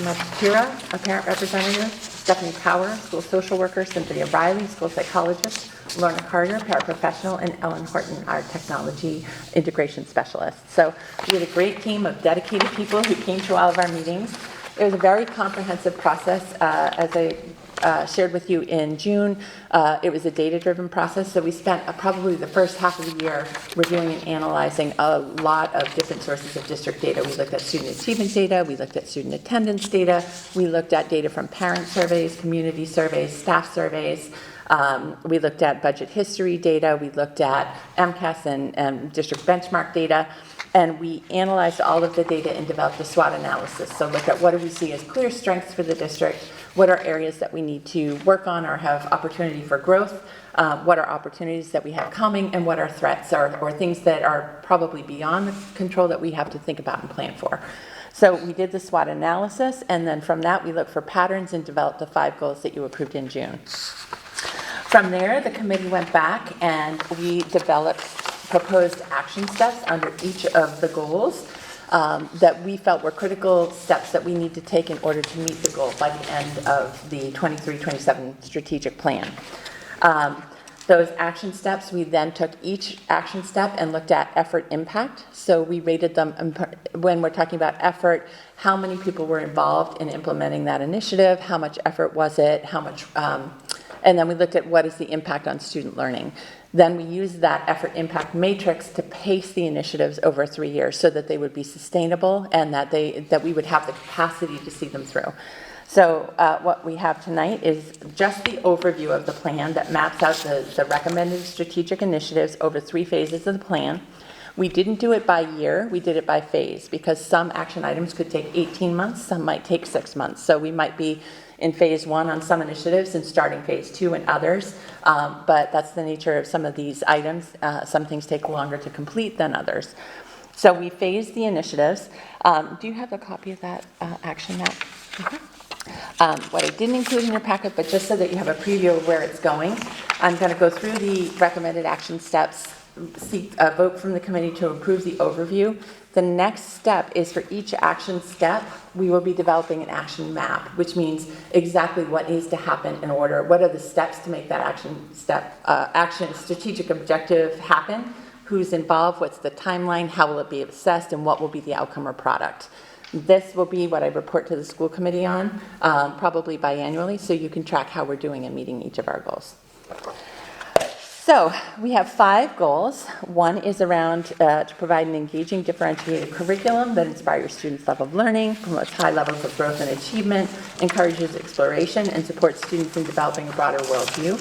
Speaker 2: Matira, a parent representative. Stephanie Power, school social worker. Cynthia Riley, school psychologist. Lorna Carter, paraprofessional, and Ellen Horton, our technology integration specialist. So we had a great team of dedicated people who came to all of our meetings. It was a very comprehensive process. As I shared with you in June, it was a data-driven process, so we spent probably the first half of the year reviewing and analyzing a lot of different sources of district data. We looked at student achievement data, we looked at student attendance data, we looked at data from parent surveys, community surveys, staff surveys. We looked at budget history data, we looked at MCAS and district benchmark data, and we analyzed all of the data and developed a SWOT analysis. So look at what do we see as clear strengths for the district, what are areas that we need to work on or have opportunity for growth, what are opportunities that we have coming, and what are threats or things that are probably beyond the control that we have to think about and plan for. So we did the SWOT analysis, and then from that we looked for patterns and developed the 5 goals that you approved in June. From there, the committee went back and we developed proposed action steps under each of the goals that we felt were critical steps that we need to take in order to meet the goal by the end of the 23-27 strategic plan. Those action steps, we then took each action step and looked at effort impact. So we rated them, when we're talking about effort, how many people were involved in implementing that initiative, how much effort was it, how much, and then we looked at what is the impact on student learning. Then we used that effort impact matrix to pace the initiatives over 3 years so that they would be sustainable and that we would have the capacity to see them through. So what we have tonight is just the overview of the plan that maps out the recommended strategic initiatives over 3 phases of the plan. We didn't do it by year, we did it by phase, because some action items could take 18 months, some might take 6 months. So we might be in phase 1 on some initiatives and starting phase 2 in others, but that's the nature of some of these items. Some things take longer to complete than others. So we phased the initiatives. Do you have a copy of that action map? Mm-hmm. What I didn't include in your packet, but just so that you have a preview of where it's going, I'm going to go through the recommended action steps, seek a vote from the committee to approve the overview. The next step is for each action step, we will be developing an action map, which means exactly what needs to happen in order. What are the steps to make that action strategic objective happen? Who's involved? What's the timeline? How will it be assessed? And what will be the outcome or product? This will be what I report to the school committee on, probably biannually, so you can track how we're doing in meeting each of our goals. So we have 5 goals. One is around to provide an engaging, differentiated curriculum that inspires students' level of learning, promotes high levels of growth and achievement, encourages exploration, and supports students in developing a broader worldview.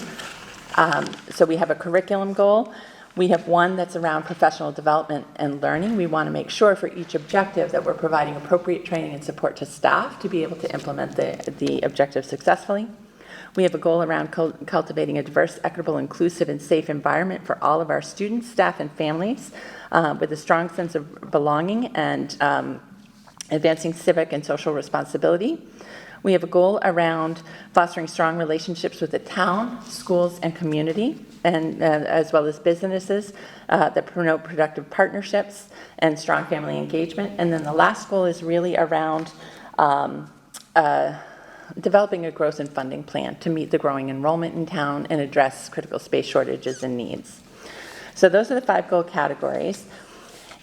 Speaker 2: So we have a curriculum goal. We have one that's around professional development and learning. We want to make sure for each objective that we're providing appropriate training and support to staff to be able to implement the objective successfully. We have a goal around cultivating a diverse, equitable, inclusive, and safe environment for all of our students, staff, and families with a strong sense of belonging and advancing civic and social responsibility. We have a goal around fostering strong relationships with the town, schools, and community, and as well as businesses that promote productive partnerships and strong family engagement. And then the last goal is really around developing a growth and funding plan to meet the growing enrollment in town and address critical space shortages and needs. So those are the 5 goal categories.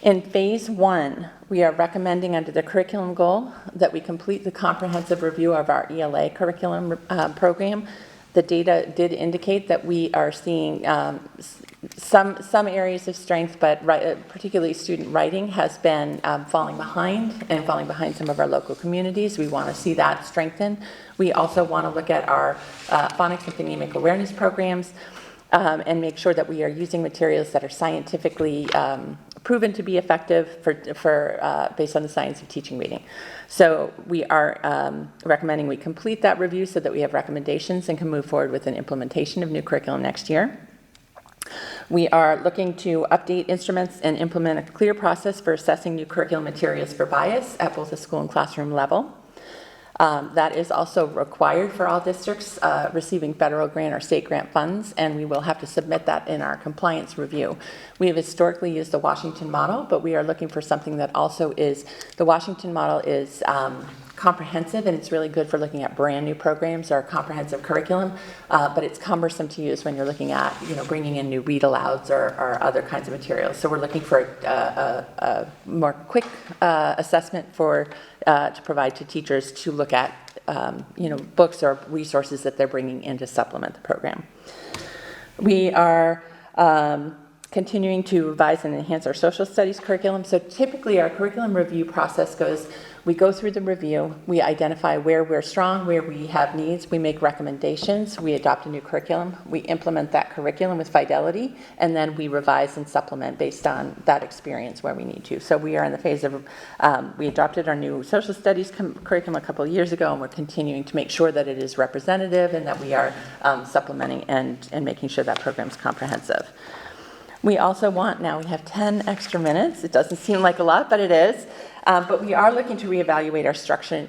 Speaker 2: In phase 1, we are recommending under the curriculum goal that we complete the comprehensive review of our ELA curriculum program. The data did indicate that we are seeing some areas of strength, but particularly student writing has been falling behind some of our local communities. We want to see that strengthen. We also want to look at our phonics and phonemic awareness programs and make sure that we are using materials that are scientifically proven to be effective based on the science of teaching reading. So we are recommending we complete that review so that we have recommendations and can move forward with an implementation of new curriculum next year. We are looking to update instruments and implement a clear process for assessing new curriculum materials for bias at both the school and classroom level. That is also required for all districts receiving federal grant or state grant funds, and we will have to submit that in our compliance review. We have historically used the Washington model, but we are looking for something that also is, the Washington model is comprehensive, and it's really good for looking at brand new programs or comprehensive curriculum, but it's cumbersome to use when you're looking at, bringing in new read alouds or other kinds of materials. So we're looking for a more quick assessment to provide to teachers to look at, books or resources that they're bringing in to supplement the program. We are continuing to revise and enhance our social studies curriculum. So typically our curriculum review process goes, we go through the review, we identify where we're strong, where we have needs, we make recommendations, we adopt a new curriculum, we implement that curriculum with fidelity, and then we revise and supplement based on that experience where we need to. So we are in the phase of, we adopted our new social studies curriculum a couple of years ago, and we're continuing to make sure that it is representative and that we are supplementing and making sure that program's comprehensive. We also now we have 10 extra minutes. It doesn't seem like a lot, but it is. But we are looking to reevaluate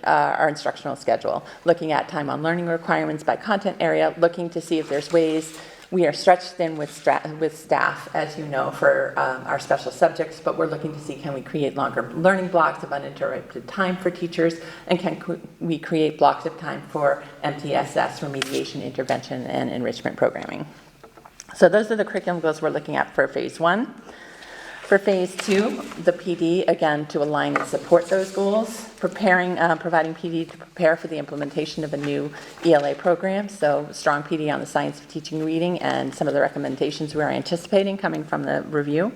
Speaker 2: our instructional schedule, looking at time on learning requirements by content area, looking to see if there's ways. We are stretched thin with staff, as you know, for our special subjects, but we're looking to see, can we create longer learning blocks of uninterrupted time for teachers, and can we create blocks of time for MTSS, remediation, intervention, and enrichment programming. So those are the curriculum goals we're looking at for phase 1. For phase 2, the PD, again, to align and support those goals, providing PD to prepare for the implementation of a new ELA program, so strong PD on the science of teaching reading and some of the recommendations we are anticipating coming from the review.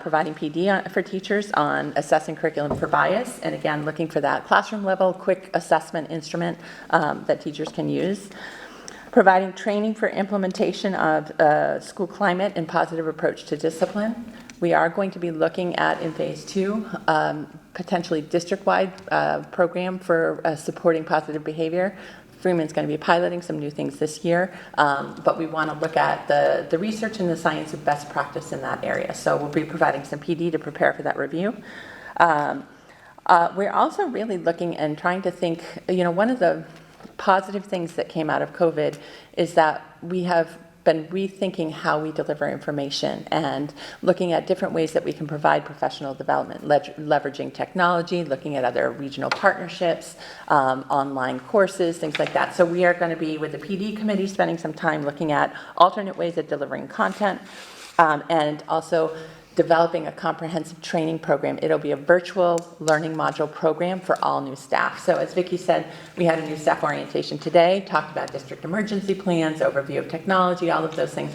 Speaker 2: Providing PD for teachers on assessing curriculum for bias, and again, looking for that classroom level quick assessment instrument that teachers can use. Providing training for implementation of school climate and positive approach to discipline. We are going to be looking at, in phase 2, potentially district-wide program for supporting positive behavior. Freeman's going to be piloting some new things this year, but we want to look at the research and the science of best practice in that area. So we'll be providing some PD to prepare for that review. We're also really looking and trying to think, one of the positive things that came out of COVID is that we have been rethinking how we deliver information and looking at different ways that we can provide professional development, leveraging technology, looking at other regional partnerships, online courses, things like that. So we are going to be, with the PD committee, spending some time looking at alternate ways of delivering content, and also developing a comprehensive training program. It'll be a virtual learning module program for all new staff. So as Vicki said, we had a new staff orientation today, talked about district emergency plans, overview of technology, all of those things.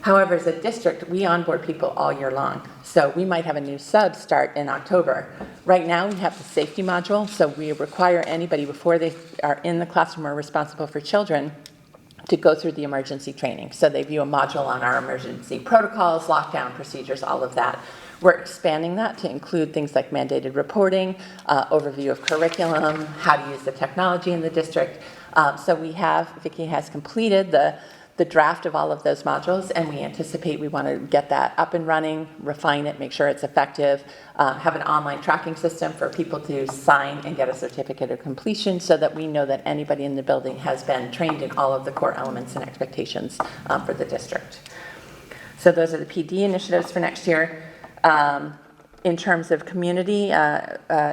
Speaker 2: However, as a district, we onboard people all year long. So we might have a new sub start in October. Right now, we have the safety module, so we require anybody before they are in the classroom or responsible for children to go through the emergency training. So they view a module on our emergency protocols, lockdown procedures, all of that. We're expanding that to include things like mandated reporting, overview of curriculum, how to use the technology in the district. So Vicki has completed the draft of all of those modules, and we anticipate we want to get that up and running, refine it, make sure it's effective, have an online tracking system for people to sign and get a certificate of completion so that we know that anybody in the building has been trained in all of the core elements and expectations for the district. So those are the PD initiatives for next year. In terms of community,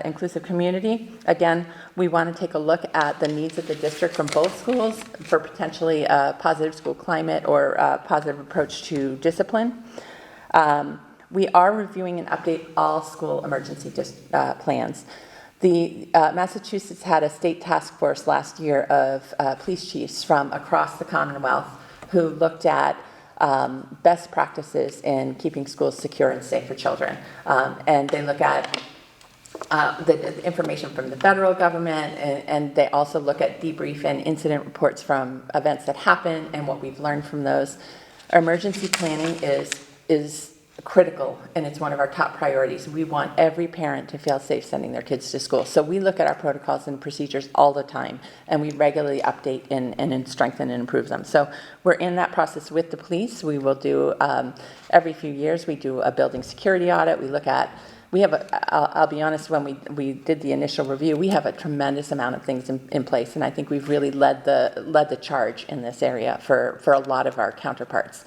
Speaker 2: inclusive community, again, we want to take a look at the needs of the district from both schools for potentially a positive school climate or a positive approach to discipline. We are reviewing and update all school emergency plans. The Massachusetts had a state task force last year of police chiefs from across the Commonwealth who looked at best practices in keeping schools secure and safe for children. And they look at the information from the federal government, and they also look at debrief and incident reports from events that happen and what we've learned from those. Emergency planning is critical, and it's one of our top priorities. We want every parent to feel safe sending their kids to school. So we look at our protocols and procedures all the time, and we regularly update and strengthen and improve them. So we're in that process with the police. We will do, every few years, we do a building security audit. We look at, I'll be honest, when we did the initial review, we have a tremendous amount of things in place, and I think we've really led the charge in this area for a lot of our counterparts.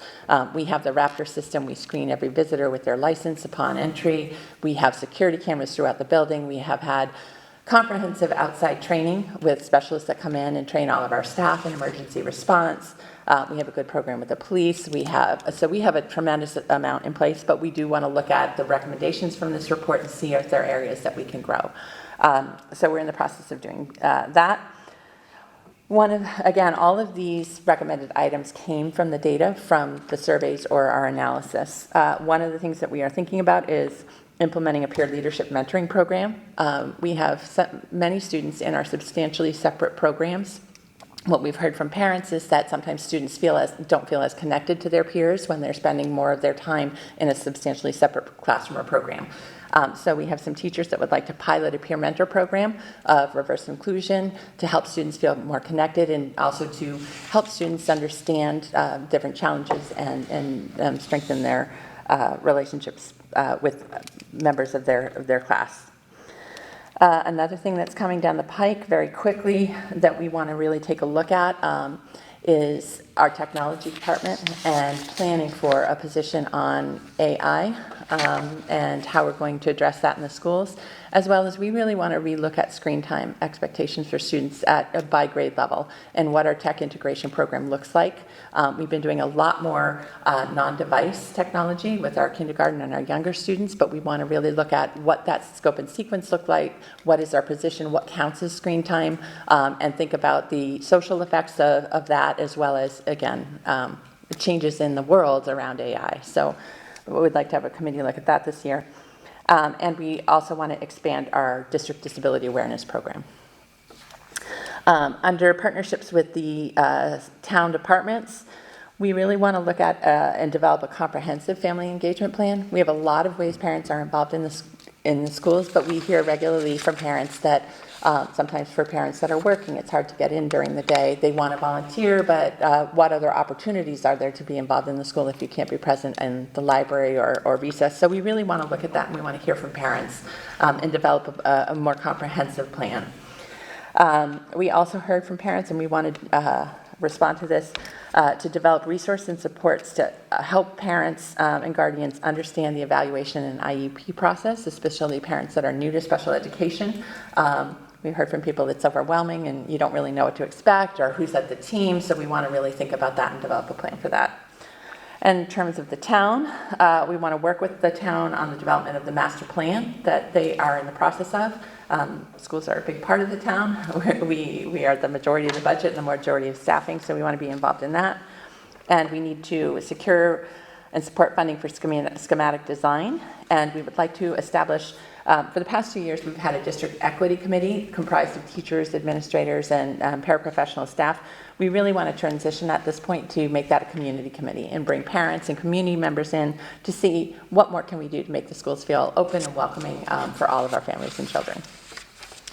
Speaker 2: We have the Raptor system. We screen every visitor with their license upon entry. We have security cameras throughout the building. We have had comprehensive outside training with specialists that come in and train all of our staff in emergency response. We have a good program with the police. We have a tremendous amount in place, but we do want to look at the recommendations from this report and see if there are areas that we can grow. So we're in the process of doing that. Again, all of these recommended items came from the data from the surveys or our analysis. One of the things that we are thinking about is implementing a peer leadership mentoring program. We have many students in our substantially separate programs. What we've heard from parents is that sometimes students don't feel as connected to their peers when they're spending more of their time in a substantially separate classroom or program. So we have some teachers that would like to pilot a peer mentor program of reverse inclusion to help students feel more connected and also to help students understand different challenges and strengthen their relationships with members of their class. Another thing that's coming down the pike very quickly that we want to really take a look at is our technology department and planning for a position on AI and how we're going to address that in the schools, as well as we really want to relook at screen time expectations for students by grade level and what our tech integration program looks like. We've been doing a lot more non-device technology with our kindergarten and our younger students, but we want to really look at what that scope and sequence look like, what is our position, what counts as screen time, and think about the social effects of that, as well as, again, changes in the world around AI. So we would like to have a committee look at that this year. And we also want to expand our district disability awareness program. Under partnerships with the town departments, we really want to look at and develop a comprehensive family engagement plan. We have a lot of ways parents are involved in the schools, but we hear regularly from parents that sometimes for parents that are working, it's hard to get in during the day. They want to volunteer, but what other opportunities are there to be involved in the school if you can't be present in the library or recess? So we really want to look at that, and we want to hear from parents and develop a more comprehensive plan. We also heard from parents, and we want to respond to this, to develop resources and supports to help parents and guardians understand the evaluation and IEP process, especially parents that are new to special education. We've heard from people it's overwhelming and you don't really know what to expect or who's at the team, so we want to really think about that and develop a plan for that. And in terms of the town, we want to work with the town on the development of the master plan that they are in the process of. Schools are a big part of the town. We are the majority of the budget and the majority of staffing, so we want to be involved in that. And we need to secure and support funding for schematic design. And we would like to establish, for the past 2 years, we've had a district equity committee comprised of teachers, administrators, and paraprofessional staff. We really want to transition at this point to make that a community committee and bring parents and community members in to see what more can we do to make the schools feel open and welcoming for all of our families and children.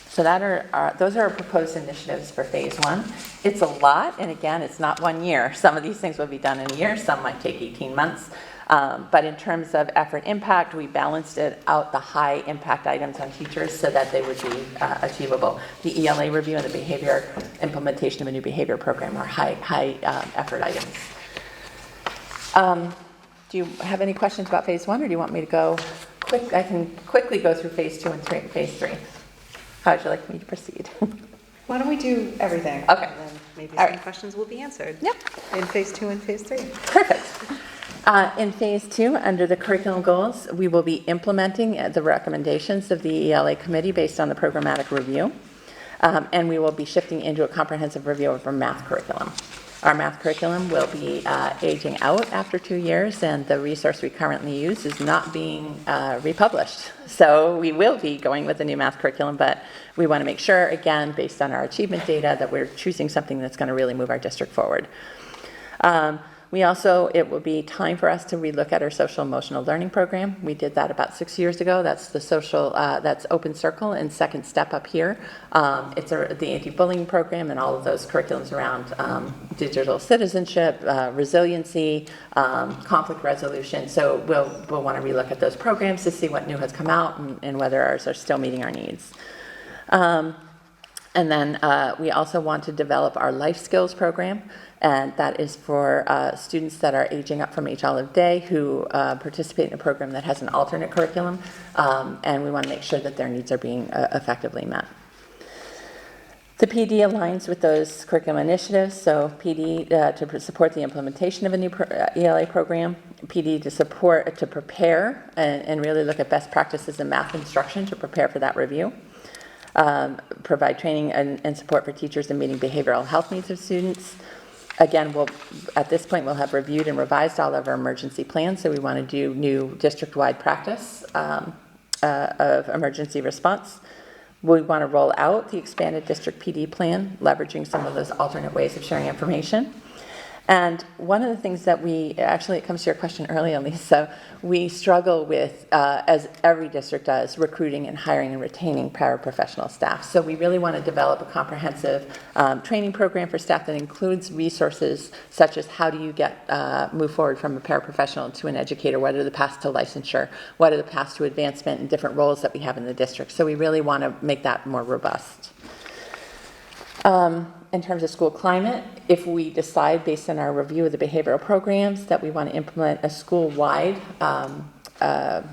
Speaker 2: So those are our proposed initiatives for phase one. It's a lot, and again, it's not 1 year. Some of these things will be done in a year, some might take 18 months. But in terms of effort impact, we balanced it out the high impact items on teachers so that they would be achievable. The ELA review and the behavior implementation of a new behavior program are high effort items. Do you have any questions about phase one, or do you want me to go quick? I can quickly go through phase two and phase three. How would you like me to proceed?
Speaker 1: Why don't we do everything?
Speaker 2: Okay.
Speaker 1: And then maybe
Speaker 2: All
Speaker 1: some
Speaker 2: right.
Speaker 1: questions will be answered.
Speaker 2: Yep.
Speaker 1: In phase two and phase three.
Speaker 2: Perfect. In phase two, under the curriculum goals, we will be implementing the recommendations of the ELA committee based on the programmatic review. And we will be shifting into a comprehensive review of our math curriculum. Our math curriculum will be aging out after 2 years, and the resource we currently use is not being republished. So we will be going with a new math curriculum, but we want to make sure, again, based on our achievement data, that we're choosing something that's going to really move our district forward. It will be time for us to relook at our social emotional learning program. We did that about 6 years ago. That's the that's Open Circle and Second Step up here. It's the anti-bullying program and all of those curriculums around digital citizenship, resiliency, conflict resolution. So we'll want to relook at those programs to see what new has come out and whether ours are still meeting our needs. And then we also want to develop our life skills program, and that is for students that are aging up from H. Olive Day who participate in a program that has an alternate curriculum, and we want to make sure that their needs are being effectively met. The PD aligns with those curriculum initiatives, so PD to support the implementation of a new ELA program, PD to prepare and really look at best practices in math instruction to prepare for that review, provide training and support for teachers in meeting behavioral health needs of students. Again, at this point, we'll have reviewed and revised all of our emergency plans, so we want to do new district-wide practice of emergency response. We want to roll out the expanded district PD plan, leveraging some of those alternate ways of sharing information. And one of the things that it comes to your question earlier, Lisa, we struggle with, as every district does, recruiting and hiring and retaining paraprofessional staff. So we really want to develop a comprehensive training program for staff that includes resources such as how do you move forward from a paraprofessional to an educator, what are the paths to licensure, what are the paths to advancement and different roles that we have in the district. So we really want to make that more robust. In terms of school climate, if we decide based on our review of the behavioral programs that we want to implement a school-wide positive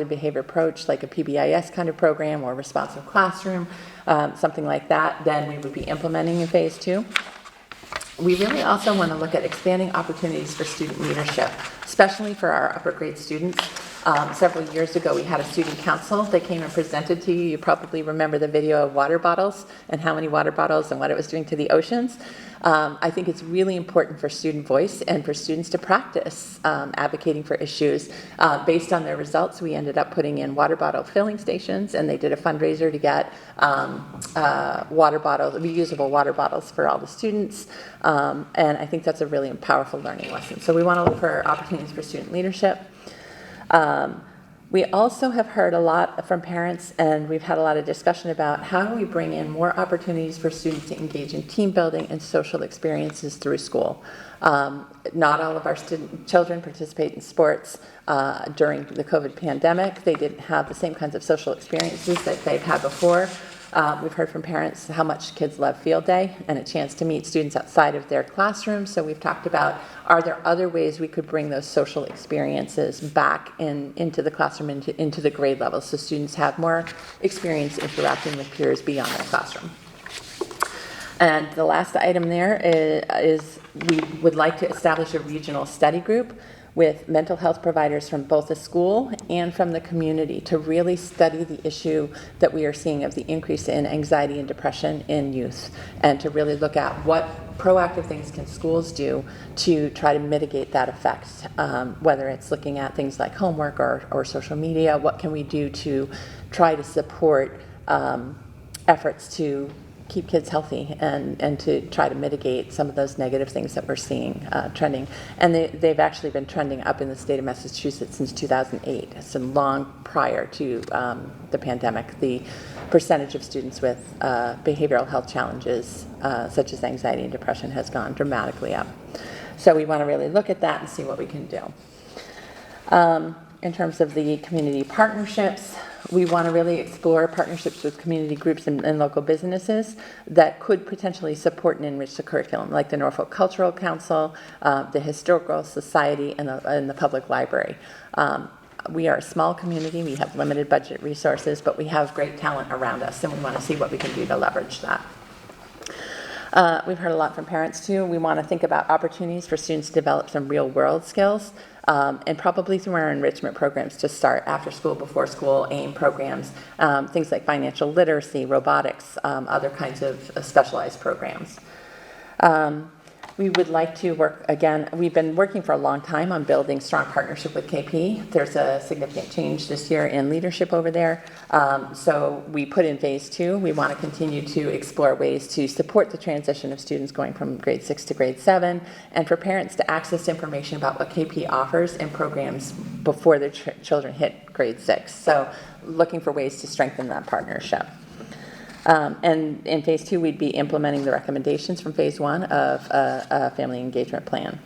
Speaker 2: behavior approach, like a PBIS kind of program or responsive classroom, something like that, then we would be implementing in phase 2. We really also want to look at expanding opportunities for student leadership, especially for our upper grade students. Several years ago, we had a student council that came and presented to you. You probably remember the video of water bottles and how many water bottles and what it was doing to the oceans. I think it's really important for student voice and for students to practice advocating for issues. Based on their results, we ended up putting in water bottle filling stations, and they did a fundraiser to get reusable water bottles for all the students. And I think that's a really powerful learning lesson. So we want to look for opportunities for student leadership. We also have heard a lot from parents, and we've had a lot of discussion about how do we bring in more opportunities for students to engage in team building and social experiences through school. Not all of our children participate in sports during the COVID pandemic. They didn't have the same kinds of social experiences that they've had before. We've heard from parents how much kids love field day and a chance to meet students outside of their classroom. So we've talked about, are there other ways we could bring those social experiences back into the classroom, into the grade level, so students have more experience interacting with peers beyond their classroom. And the last item there is we would like to establish a regional study group with mental health providers from both the school and from the community to really study the issue that we are seeing of the increase in anxiety and depression in youth, and to really look at what proactive things can schools do to try to mitigate that effect, whether it's looking at things like homework or social media. What can we do to try to support efforts to keep kids healthy and to try to mitigate some of those negative things that we're seeing trending. And they've actually been trending up in the state of Massachusetts since 2008, so long prior to the pandemic. The percentage of students with behavioral health challenges, such as anxiety and depression, has gone dramatically up. So we want to really look at that and see what we can do. In terms of the community partnerships, we want to really explore partnerships with community groups and local businesses that could potentially support and enrich the curriculum, like the Norfolk Cultural Council, the Historical Society, and the Public Library. We are a small community. We have limited budget resources, but we have great talent around us, and we want to see what we can do to leverage that. We've heard a lot from parents, too. We want to think about opportunities for students to develop some real-world skills, and probably through our enrichment programs to start after school, before school, AIM programs, things like financial literacy, robotics, other kinds of specialized programs. We would like to work, again, we've been working for a long time on building strong partnership with KP. There's a significant change this year in leadership over there. So we put in phase 2. We want to continue to explore ways to support the transition of students going from grade 6 to grade 7, and for parents to access information about what KP offers in programs before their children hit grade 6. So looking for ways to strengthen that partnership. And in phase 2, we'd be implementing the recommendations from phase 1 of a family engagement plan.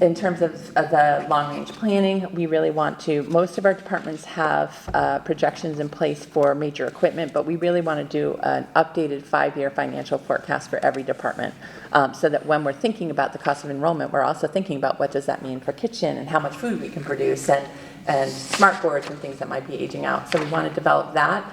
Speaker 2: In terms of the long-range planning, we really want to, most of our departments have projections in place for major equipment, but we really want to do an updated 5-year financial forecast for every department, so that when we're thinking about the cost of enrollment, we're also thinking about what does that mean for kitchen and how much food we can produce, and smart boards and things that might be aging out. So we want to develop that.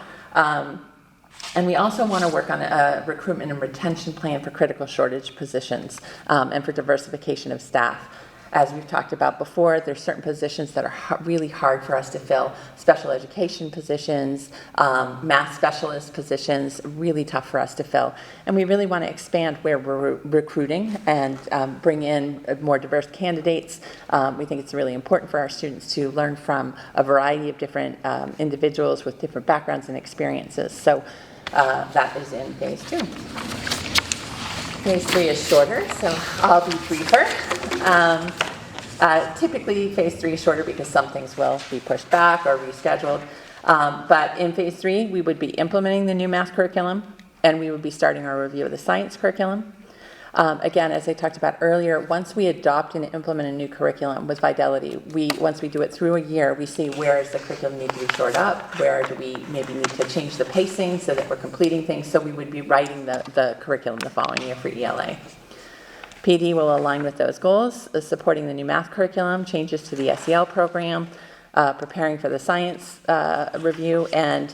Speaker 2: And we also want to work on a recruitment and retention plan for critical shortage positions and for diversification of staff. As we've talked about before, there's certain positions that are really hard for us to fill. Special education positions, math specialist positions, really tough for us to fill. And we really want to expand where we're recruiting and bring in more diverse candidates. We think it's really important for our students to learn from a variety of different individuals with different backgrounds and experiences. So that is in phase 2. Phase 3 is shorter, so I'll be briefer. Typically, phase 3 is shorter because some things will be pushed back or rescheduled. But in phase 3, we would be implementing the new math curriculum, and we would be starting our review of the science curriculum. Again, as I talked about earlier, once we adopt and implement a new curriculum with Fidelity, once we do it through a year, we see where does the curriculum need to be shored up, where do we maybe need to change the pacing so that we're completing things, so we would be writing the curriculum the following year for ELA. PD will align with those goals, supporting the new math curriculum, changes to the SEL program, preparing for the science review, and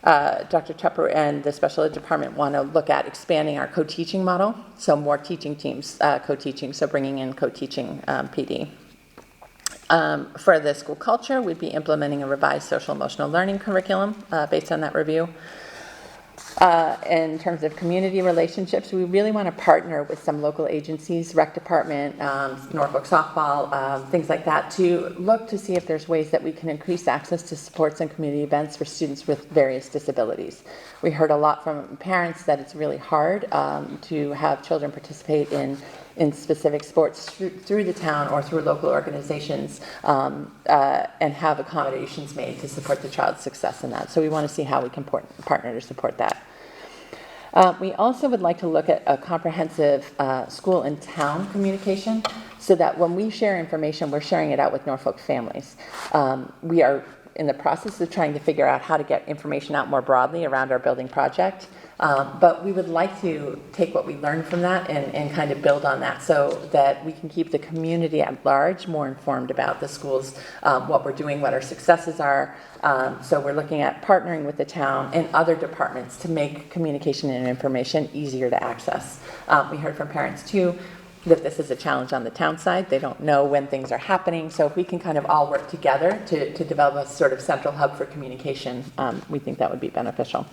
Speaker 2: Dr. Tupper and the special ed department want to look at expanding our co-teaching model, so more teaching teams co-teaching, so bringing in co-teaching PD. For the school culture, we'd be implementing a revised social emotional learning curriculum based on that review. In terms of community relationships, we really want to partner with some local agencies, rec department, Norfolk softball, things like that, to look to see if there's ways that we can increase access to sports and community events for students with various disabilities. We heard a lot from parents that it's really hard to have children participate in specific sports through the town or through local organizations and have accommodations made to support the child's success in that. So we want to see how we can partner to support that. We also would like to look at a comprehensive school and town communication so that when we share information, we're sharing it out with Norfolk families. We are in the process of trying to figure out how to get information out more broadly around our building project. But we would like to take what we learned from that and kind of build on that so that we can keep the community at large more informed about the schools, what we're doing, what our successes are. So we're looking at partnering with the town and other departments to make communication and information easier to access. We heard from parents too that this is a challenge on the town side. They don't know when things are happening. So if we can kind of all work together to develop a sort of central hub for communication, we think that would be beneficial.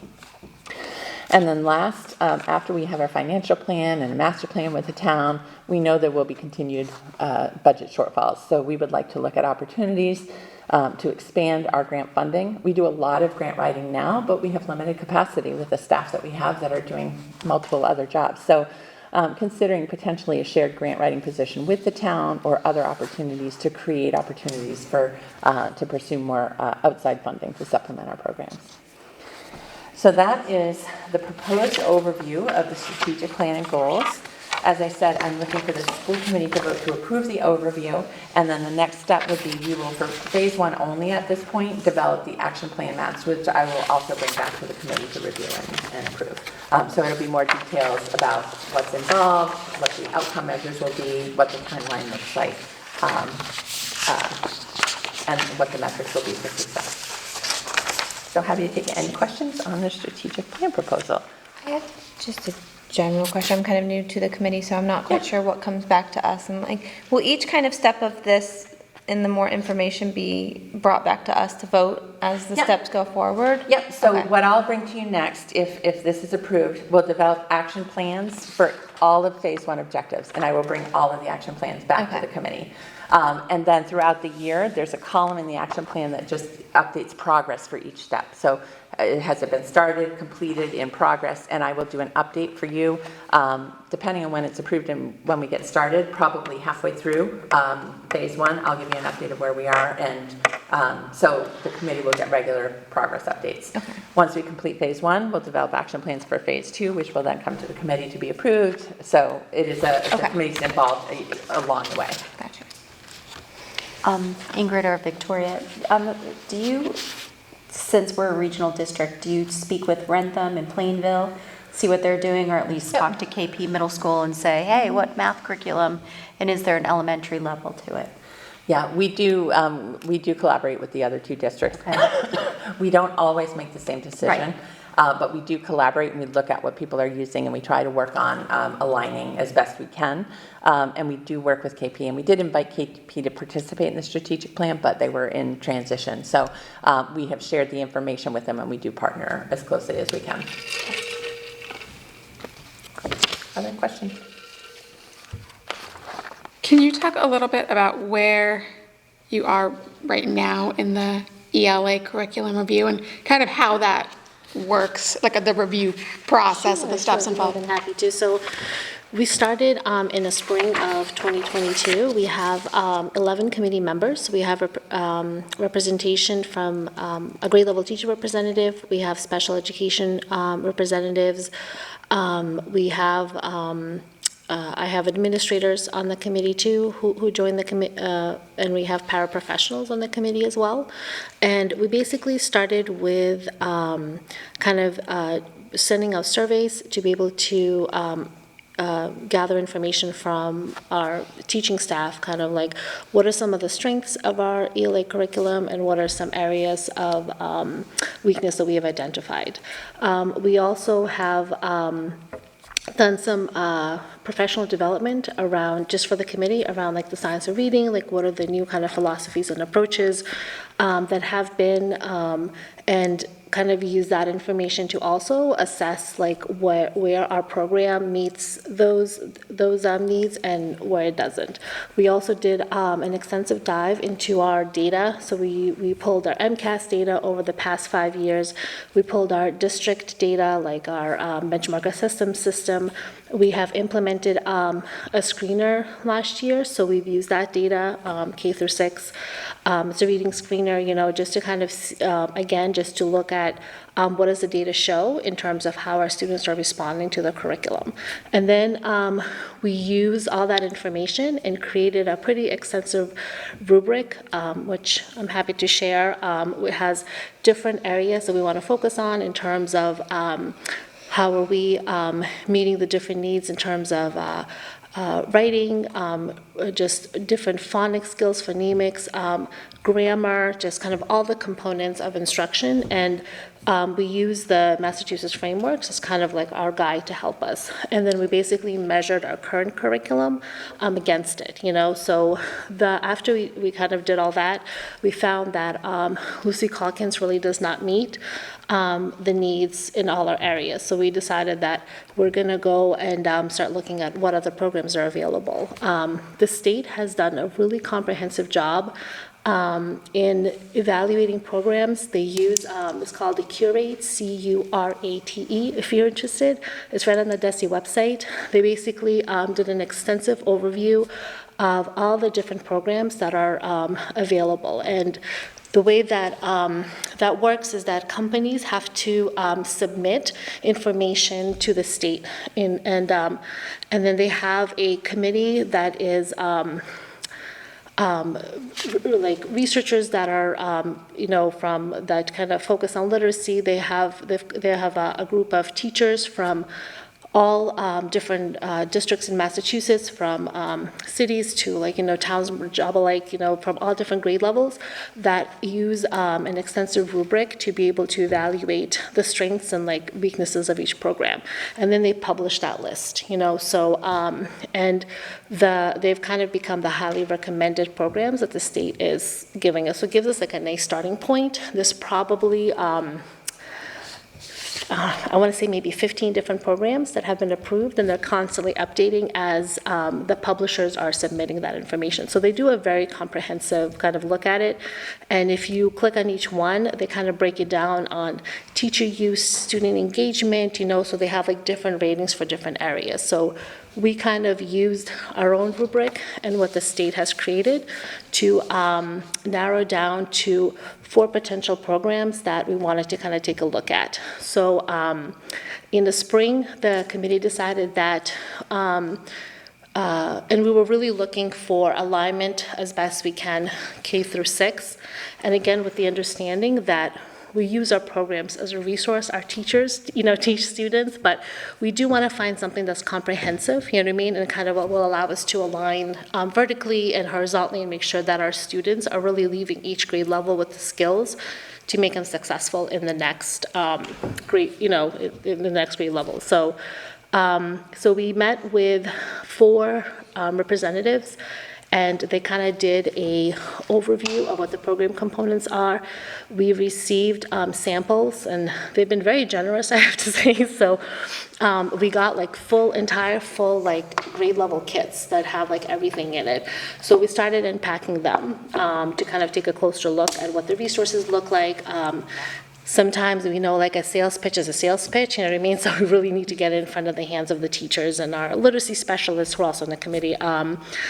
Speaker 2: And then last, after we have our financial plan and a master plan with the town, we know there will be continued budget shortfalls. So we would like to look at opportunities to expand our grant funding. We do a lot of grant writing now, but we have limited capacity with the staff that we have that are doing multiple other jobs. So considering potentially a shared grant writing position with the town or other opportunities to create opportunities for to pursue more outside funding to supplement our programs. So that is the proposed overview of the strategic plan and goals. As I said, I'm looking for the school committee to vote to approve the overview, and then the next step would be we will, for phase 1 only at this point, develop the action plan maps, which I will also bring back to the committee to review and approve. So it'll be more details about what's involved, what the outcome measures will be, what the timeline looks like, and what the metrics will be for success. So happy to take any questions on the strategic plan proposal.
Speaker 9: I have just a general question. I'm kind of new to the committee, so I'm not quite sure what comes back to us. And like, will each kind of step of this and the more information be brought back to us to vote as the steps go forward?
Speaker 2: Yep, so
Speaker 9: Okay.
Speaker 2: what I'll bring to you next, if this is approved, we'll develop action plans for all of phase 1 objectives, and I will bring all of the action plans back to
Speaker 9: Okay.
Speaker 2: the committee. And then throughout the year, there's a column in the action plan that just updates progress for each step. So has it been started, completed, in progress, and I will do an update for you, depending on when it's approved and when we get started, probably halfway through phase 1, I'll give you an update of where we are, and so the committee will get regular progress updates.
Speaker 9: Okay.
Speaker 2: Once we complete phase 1, we'll develop action plans for phase 2, which will then come to the committee to be approved. So it is the committee's involved along the way.
Speaker 9: Gotcha.
Speaker 4: Ingrid or Victoria, do you, since we're a regional district, do you speak with Rentham and Plainville, see what they're doing, or at least talk to KP Middle School and say, hey, what math curriculum, and is there an elementary level to it?
Speaker 2: Yeah, we do collaborate with the other 2 districts. We don't always make the same decision. But we do collaborate and we look at what people are using and we try to work on aligning as best we can. And we do work with KP, and we did invite KP to participate in the strategic plan, but they were in transition. So we have shared the information with them, and we do partner as closely as we can. Other questions?
Speaker 6: Can you talk a little bit about where you are right now in the ELA curriculum review and kind of how that works, like the review process of the steps
Speaker 5: More
Speaker 6: involved?
Speaker 5: than happy to. So we started in the spring of 2022. We have 11 committee members. We have representation from a grade level teacher representative. We have special education representatives. We have I have administrators on the committee too who join the committee, and we have paraprofessionals on the committee as well. And we basically started with sending out surveys to be able to gather information from our teaching staff, kind of like what are some of the strengths of our ELA curriculum and what are some areas of weakness that we have identified. We also have done some professional development around, just for the committee, around like the science of reading, like what are the new kind of philosophies and approaches that have been, and kind of use that information to also assess like where our program meets those needs and where it doesn't. We also did an extensive dive into our data. So we pulled our MCAS data over the past 5 years. We pulled our district data, like our benchmark assessment system. We have implemented a screener last year, so we've used that data, K through 6. It's a reading screener, just to kind of, again, just to look at what does the data show in terms of how our students are responding to the curriculum. And then we use all that information and created a pretty extensive rubric, which I'm happy to share. It has different areas that we want to focus on in terms of how are we meeting the different needs in terms of writing, just different phonics skills, phonemics, grammar, just kind of all the components of instruction. And we use the Massachusetts frameworks as kind of like our guide to help us. And then we basically measured our current curriculum against it, So after we kind of did all that, we found that Lucy Calkins really does not meet the needs in all our areas. So we decided that we're going to go and start looking at what other programs are available. The state has done a really comprehensive job in evaluating programs. They use, it's called the Curate, C-U-R-A-T-E, if you're interested. It's right on the DESE website. They basically did an extensive overview of all the different programs that are available. And the way that that works is that companies have to submit information to the state, and then they have a committee that is like researchers that are from that kind of focus on literacy. They have a group of teachers from all different districts in Massachusetts, from cities to towns, job alike, from all different grade levels, that use an extensive rubric to be able to evaluate the strengths and weaknesses of each program. And then they publish that list, so, and they've kind of become the highly recommended programs that the state is giving us. So it gives us a nice starting point. There's probably, I want to say maybe 15 different programs that have been approved, and they're constantly updating as the publishers are submitting that information. So they do a very comprehensive kind of look at it. And if you click on each one, they kind of break it down on teacher use, student engagement, so they have different ratings for different areas. So we kind of used our own rubric and what the state has created to narrow down to 4 potential programs that we wanted to kind of take a look at. So in the spring, the committee decided that, and we were really looking for alignment as best we can, K through 6. And again, with the understanding that we use our programs as a resource. Our teachers, teach students, but we do want to find something that's comprehensive, you know what I mean, and kind of what will allow us to align vertically and horizontally and make sure that our students are really leaving each grade level with the skills to make them successful in the next grade, in the next grade level. So, so we met with 4 representatives, and they kind of did a overview of what the program components are. We received samples, and they've been very generous, I have to say. So we got like full like grade level kits that have like everything in it. So we started unpacking them to kind of take a closer look at what the resources look like. Sometimes we know like a sales pitch is a sales pitch, you know what I mean? So we really need to get it in front of the hands of the teachers and our literacy specialists who are also in the committee,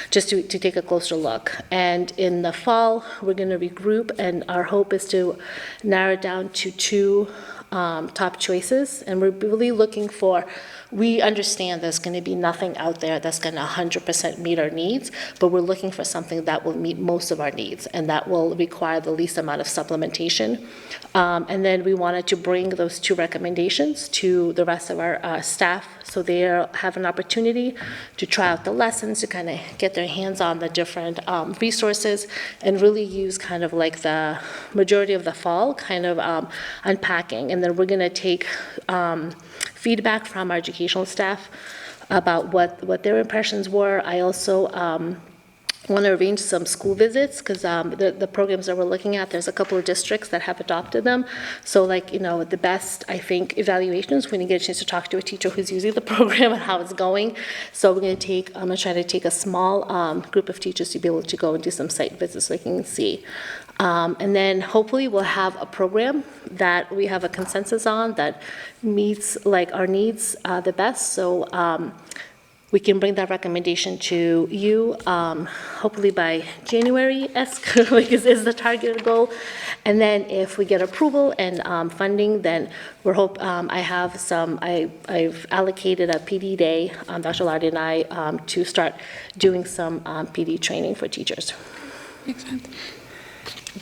Speaker 5: just to take a closer look. And in the fall, we're going to regroup, and our hope is to narrow it down to 2 top choices. And we're really looking for, we understand there's going to be nothing out there that's going to 100% meet our needs, but we're looking for something that will meet most of our needs and that will require the least amount of supplementation. And then we wanted to bring those 2 recommendations to the rest of our staff so they have an opportunity to try out the lessons, to kind of get their hands on the different resources, and really use kind of like the majority of the fall kind of unpacking. And then we're going to take feedback from our educational staff about what their impressions were. I also want to arrange some school visits, because the programs that we're looking at, there's a couple of districts that have adopted them. So like, the best, I think, evaluations when you get a chance to talk to a teacher who's using the program and how it's going. So I'm going to try to take a small group of teachers to be able to go and do some site visits so they can see. And then hopefully we'll have a program that we have a consensus on that meets like our needs the best. So we can bring that recommendation to you, hopefully by January-esque, like is the targeted goal. And then if we get approval and funding, then I've allocated a PD day, Dr. Lardy and I, to start doing some PD training for teachers.
Speaker 6: Makes sense.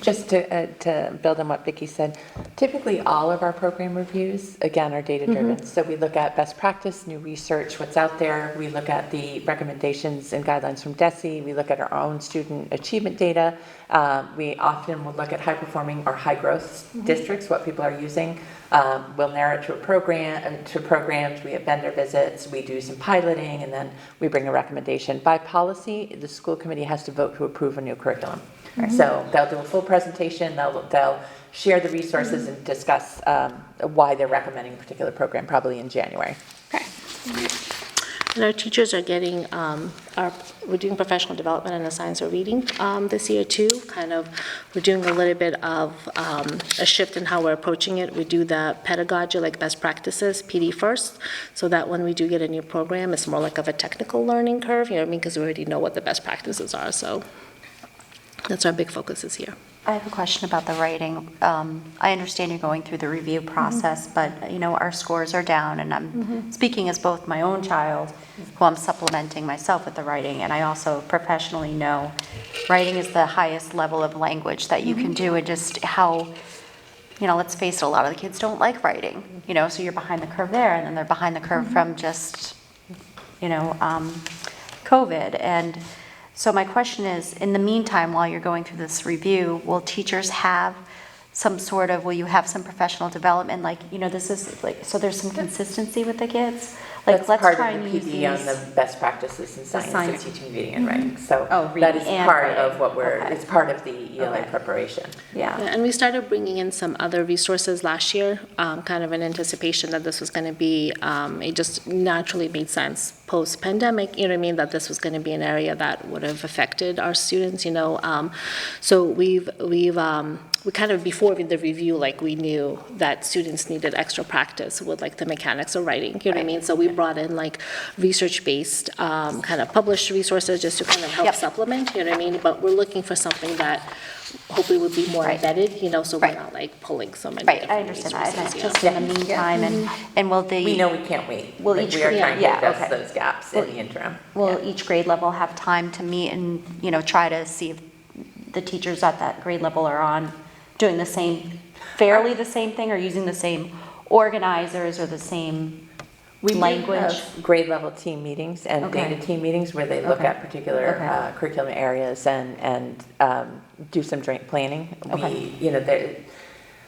Speaker 2: Just to build on what Vicki said, typically all of our program reviews, again, are data-driven. So we look at best practice, new research, what's out there. We look at the recommendations and guidelines from DESE. We look at our own student achievement data. We often will look at high-performing or high-growth districts, what people are using. We'll narrow it to programs. We have vendor visits. We do some piloting, and then we bring a recommendation. By policy, the school committee has to vote to approve a new curriculum. So they'll do a full presentation, they'll share the resources and discuss why they're recommending a particular program, probably in January.
Speaker 6: Okay.
Speaker 5: And our teachers are getting, we're doing professional development in the science of reading this year too. We're doing a little bit of a shift in how we're approaching it. We do the pedagogy, like best practices, PD first, so that when we do get a new program, it's more like of a technical learning curve, you know what I mean, because we already know what the best practices are, so. That's our big focus this year.
Speaker 4: I have a question about the writing. I understand you're going through the review process, but our scores are down, and I'm speaking as both my own child, who I'm supplementing myself with the writing, and I also professionally know writing is the highest level of language that you can do, and just how, let's face it, a lot of the kids don't like writing, so you're behind the curve there, and then they're behind the curve from just, COVID. And so my question is, in the meantime, while you're going through this review, will teachers have will you have some professional development? This is so there's some consistency with the kids?
Speaker 2: That's
Speaker 4: let's
Speaker 2: part
Speaker 4: try
Speaker 2: of
Speaker 4: and
Speaker 2: the
Speaker 4: use
Speaker 2: PD on
Speaker 4: these.
Speaker 2: the best practices in science
Speaker 4: science.
Speaker 2: of teaching reading and writing. So
Speaker 4: reading
Speaker 2: that is
Speaker 4: and
Speaker 2: part
Speaker 4: writing.
Speaker 2: of what it's part of the ELA
Speaker 4: Okay.
Speaker 2: preparation.
Speaker 4: Yeah.
Speaker 5: And we started bringing in some other resources last year, kind of in anticipation that this was going to be, it just naturally made sense post-pandemic, you know what I mean, that this was going to be an area that would have affected our students, So we kind of, before the review, we knew that students needed extra practice with the mechanics of writing, you know what I mean? So we brought in research-based, kind of published resources just to kind of help supplement, you know what I mean? But we're looking for something that hopefully would be more embedded, so we're not pulling so many
Speaker 4: Right,
Speaker 5: different
Speaker 4: I understand that.
Speaker 5: resources,
Speaker 4: And just in the meantime, and will they?
Speaker 2: We know we can't wait.
Speaker 4: Will
Speaker 2: We
Speaker 4: each
Speaker 2: are trying to address
Speaker 4: okay.
Speaker 2: those gaps in the interim.
Speaker 4: Will each grade level have time to meet and, try to see if the teachers at that grade level are doing the same fairly the same thing, or using the same organizers or the same language?
Speaker 2: We do have grade level team meetings and
Speaker 4: Okay.
Speaker 2: data team meetings where they look
Speaker 4: Okay.
Speaker 2: at particular
Speaker 4: Okay.
Speaker 2: curriculum areas and do some joint planning.
Speaker 4: Okay.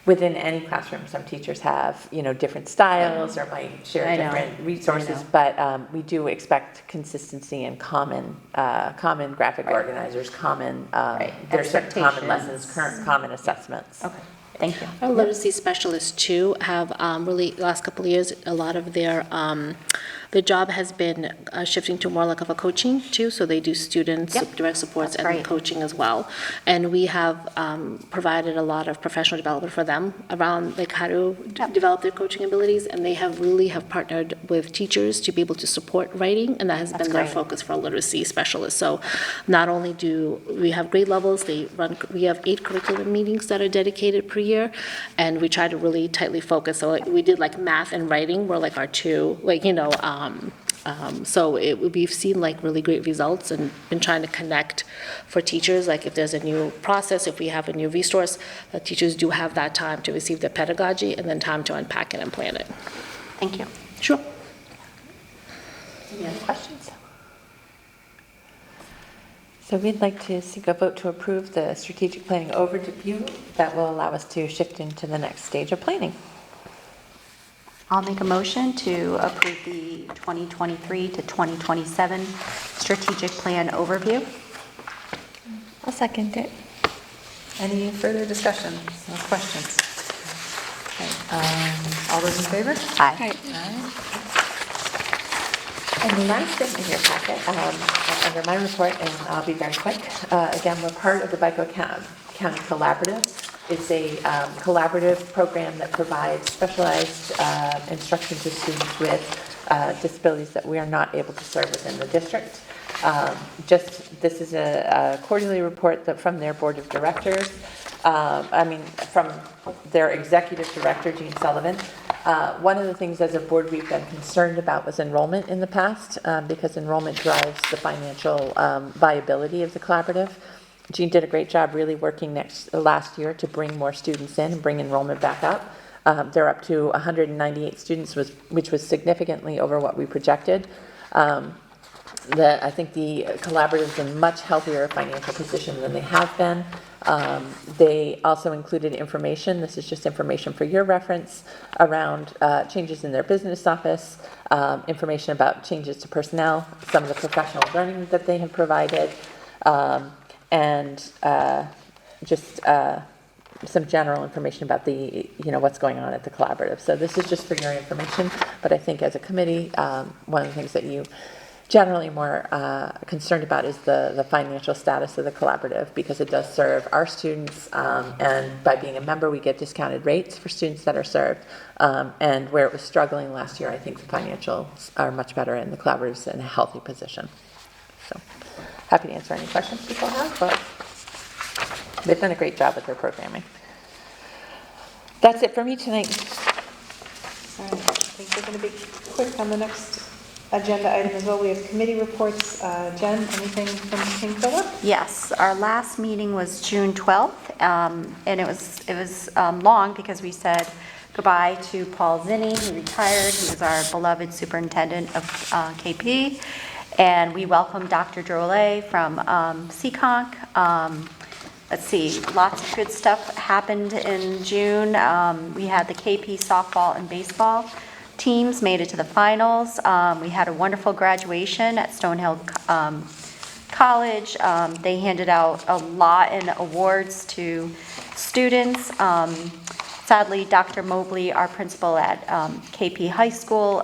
Speaker 2: Within any classroom, some teachers have, different styles or might share
Speaker 4: I know.
Speaker 2: different resources,
Speaker 4: I know.
Speaker 2: but we do expect consistency and common graphic organizers, common, there's certain common lessons, common assessments.
Speaker 4: Okay, thank you.
Speaker 5: Our literacy specialists too have really, last couple of years, a lot of their job has been shifting to more like of a coaching too, so they do students,
Speaker 4: Yep.
Speaker 5: direct supports,
Speaker 4: That's
Speaker 5: and then
Speaker 4: great.
Speaker 5: coaching as well. And we have provided a lot of professional development for them around like how to develop their coaching abilities, and they have really partnered with teachers to be able to support writing, and that has been their
Speaker 4: great.
Speaker 5: focus for literacy specialists. So not only do we have grade levels, we have 8 curriculum meetings that are dedicated per year, and we try to really tightly focus. So we did like math and writing were like our two, so we've seen like really great results and been trying to connect for teachers, like if there's a new process, if we have a new resource, that teachers do have that time to receive the pedagogy and then time to unpack it and plan it.
Speaker 4: Thank you.
Speaker 5: Sure.
Speaker 2: Any other questions? So we'd like to seek a vote to approve the strategic planning overview that will allow us to shift into the next stage of planning.
Speaker 4: I'll make a motion to approve the 2023 to 2027 strategic plan overview.
Speaker 9: I'll second it.
Speaker 1: Any further discussion or questions? Okay, all those in favor?
Speaker 4: Aye.
Speaker 2: And the last thing in your packet, under my report, and I'll be very quick, again, we're part of the Bico County Collaborative. It's a collaborative program that provides specialized instruction to students with disabilities that we are not able to serve within the district. This is a quarterly report from their board of directors, from their executive director, Jean Sullivan. One of the things as a board we've been concerned about was enrollment in the past, because enrollment drives the financial viability of the collaborative. Jean did a great job really working last year to bring more students in and bring enrollment back up. They're up to 198 students, which was significantly over what we projected. I think the collaborative is in a much healthier financial position than they have been. They also included information, this is just information for your reference, around changes in their business office, information about changes to personnel, some of the professional learning that they have provided, and just some general information about what's going on at the collaborative. So this is just for your information, but I think as a committee, one of the things that you generally more concerned about is the financial status of the collaborative, because it does serve our students, and by being a member we get discounted rates for students that are served, and where it was struggling last year, I think the financials are much better and the collaborative's in a healthy position. So happy to answer any questions people have, but they've done a great job with their programming. That's it for me tonight.
Speaker 1: All right, I think we're going to be quick on the next agenda item as well. We have committee reports. Jen, anything from King Philip?
Speaker 4: Yes, our last meeting was June 12th, and it was long because we said goodbye to Paul Zinni, who retired. He was our beloved superintendent of KP, and we welcomed Dr. Drolet from Seekonk. Let's see, lots of good stuff happened in June. We had the KP softball and baseball teams made it to the finals. We had a wonderful graduation at Stonehill College. They handed out a lot in awards to students. Sadly, Dr. Mobley, our principal at KP High School,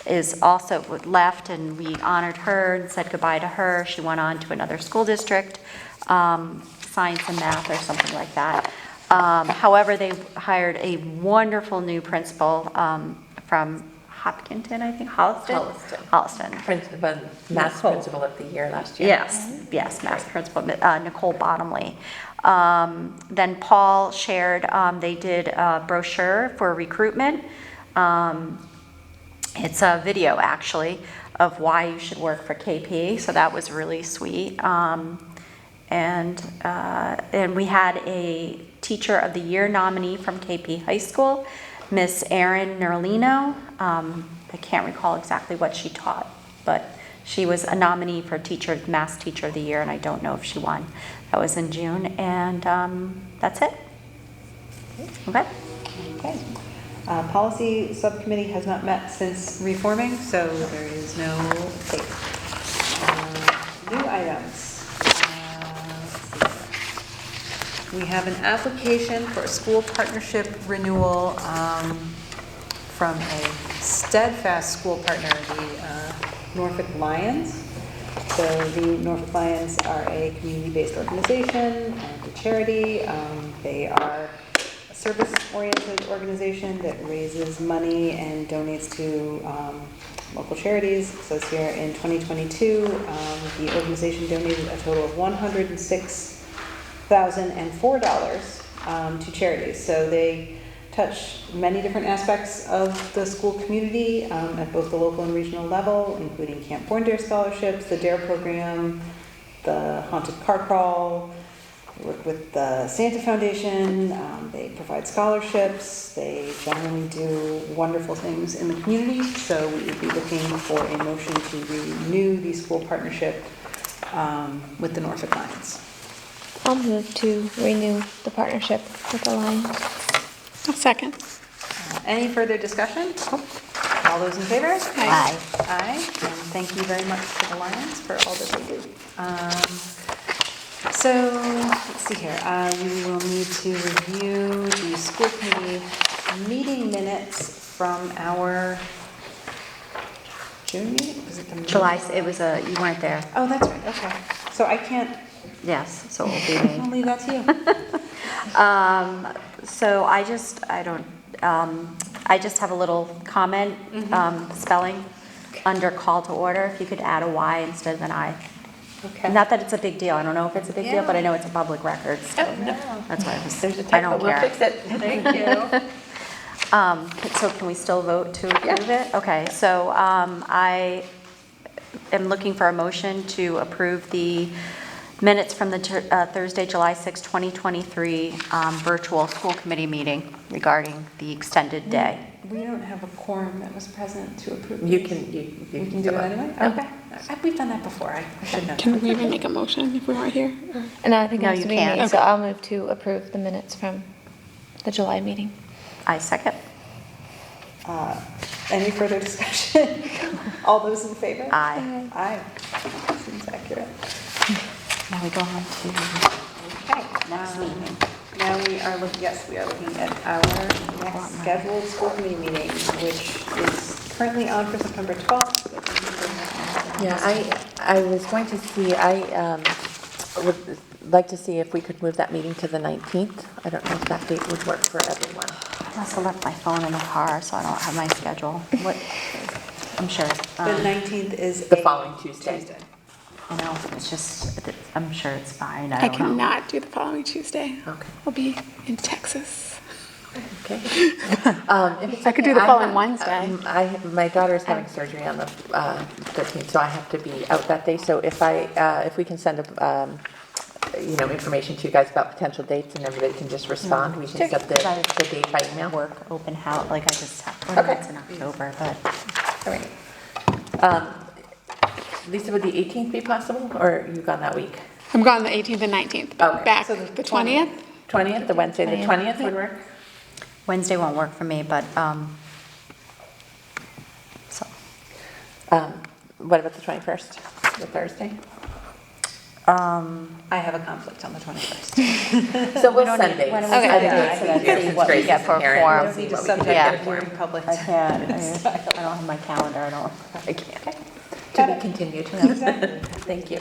Speaker 4: is also left, and we honored her and said goodbye to her. She went on to another school district, science and math or something like that. However, they hired a wonderful new principal from Hopkinton, I think, Holliston?
Speaker 2: Holliston. Math principal of the year last year.
Speaker 4: Yes, math principal, Nicole Bottomley. Then Paul shared, they did a brochure for recruitment. It's a video, actually, of why you should work for KP, so that was really sweet. And we had a Teacher of the Year nominee from KP High School, Miss Erin Nerlino. I can't recall exactly what she taught, but she was a nominee for Mass Teacher of the Year, and I don't know if she won. That was in June, and that's it. Okay.
Speaker 1: Okay. Policy Subcommittee has not met since reforming, so there is no update. New items. Let's see. We have an application for a school partnership renewal from a steadfast school partner, the Norfolk Lions. So the Norfolk Lions are a community-based organization and a charity. They are a service-oriented organization that raises money and donates to local charities. It says here in 2022, the organization donated a total of $106,004 to charities. So they touch many different aspects of the school community at both the local and regional level, including Camp Born Dare scholarships, the DARE program, the Haunted Car Crawl. They work with the Santa Foundation. They provide scholarships. They generally do wonderful things in the community. So we would be looking for a motion to renew the school partnership with the Norfolk Lions.
Speaker 9: I'll move to renew the partnership with the Lions.
Speaker 6: A second.
Speaker 1: Any further discussion? All those in favor?
Speaker 6: Aye.
Speaker 1: Aye, and thank you very much to the Lions for all that they do. So, let's see here, we will need to review the school committee meeting minutes from our June meeting? Was it the
Speaker 4: July, it was you weren't there.
Speaker 1: Oh, that's right, okay. So I can't,
Speaker 4: Yes, so it'll be
Speaker 1: I'll
Speaker 4: me.
Speaker 1: leave that to you.
Speaker 4: So I just have a little comment, spelling under call to order. If you could add a Y instead of an I.
Speaker 1: Okay.
Speaker 4: Not that it's a big deal. I don't know if it's a big deal, but I know it's a public record. So that's why I don't care.
Speaker 2: We'll fix it.
Speaker 1: Thank you.
Speaker 4: So can we still vote to approve it? Okay, so I am looking for a motion to approve the minutes from the Thursday, July 6, 2023 virtual school committee meeting regarding the extended day.
Speaker 1: We don't have a quorum that was present to approve.
Speaker 2: You
Speaker 1: these.
Speaker 2: can,
Speaker 1: We can do it anyway? Okay. We've done that before. I should know.
Speaker 6: Can we even make a motion if we weren't here? Or-
Speaker 9: And I think it
Speaker 4: No,
Speaker 9: has to
Speaker 4: you
Speaker 9: be
Speaker 4: can't.
Speaker 9: me, so I'll move to approve the minutes from the July meeting.
Speaker 4: I second.
Speaker 1: Any further discussion? All those in favor?
Speaker 4: Aye.
Speaker 1: Aye. Seems accurate.
Speaker 4: Now we go on to
Speaker 1: Okay. Now we are looking at our next scheduled school committee meeting, which is currently on for September 12th.
Speaker 2: Yeah, I was going to see, I would like to see if we could move that meeting to the 19th. I don't know if that date would work for everyone.
Speaker 4: I also left my phone in the car, so I don't have my schedule. What? I'm sure.
Speaker 1: The 19th is
Speaker 2: The
Speaker 1: a
Speaker 2: following Tuesday.
Speaker 4: I know, it's just, I'm sure it's fine.
Speaker 6: I
Speaker 4: I don't know.
Speaker 6: cannot do the following Tuesday.
Speaker 2: Okay.
Speaker 6: I'll be in Texas.
Speaker 2: Okay.
Speaker 6: I could do the following Wednesday.
Speaker 2: My daughter's having surgery on the 13th, so I have to be out that day. So if we can send information to you guys about potential dates and everybody can just respond, we can set the date by email.
Speaker 4: Work, open house, like I just have,
Speaker 2: Okay.
Speaker 4: it's in October, but
Speaker 2: All right. Lisa, would the 18th be possible, or you gone that week?
Speaker 6: I'm gone the 18th and 19th, but
Speaker 2: Okay.
Speaker 6: back
Speaker 1: So
Speaker 6: the 20th.
Speaker 2: 20th, the Wednesday, the 20th would work?
Speaker 4: Wednesday won't work for me, but, so.
Speaker 2: What about the 21st, the Thursday?
Speaker 1: I have a conflict on the 21st.
Speaker 2: So we'll send dates.
Speaker 4: Why don't we do that so that see what we get for a quorum.
Speaker 1: Don't need to
Speaker 2: What we
Speaker 1: subject
Speaker 4: Yeah.
Speaker 1: it for public.
Speaker 4: I can't, I don't have my calendar, I can't.
Speaker 2: To be continued.
Speaker 1: Exactly.
Speaker 2: Thank you.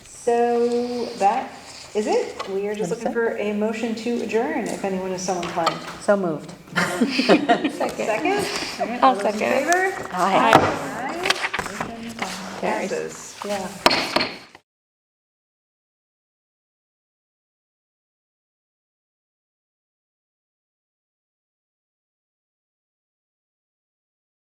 Speaker 1: So that is it. We are just looking for a motion to adjourn, if anyone is so inclined.
Speaker 4: So moved.
Speaker 1: Second? All right, all
Speaker 9: I'll
Speaker 1: those in
Speaker 9: second it.
Speaker 1: favor?
Speaker 4: Aye.
Speaker 1: Aye. Motion passes. Yeah.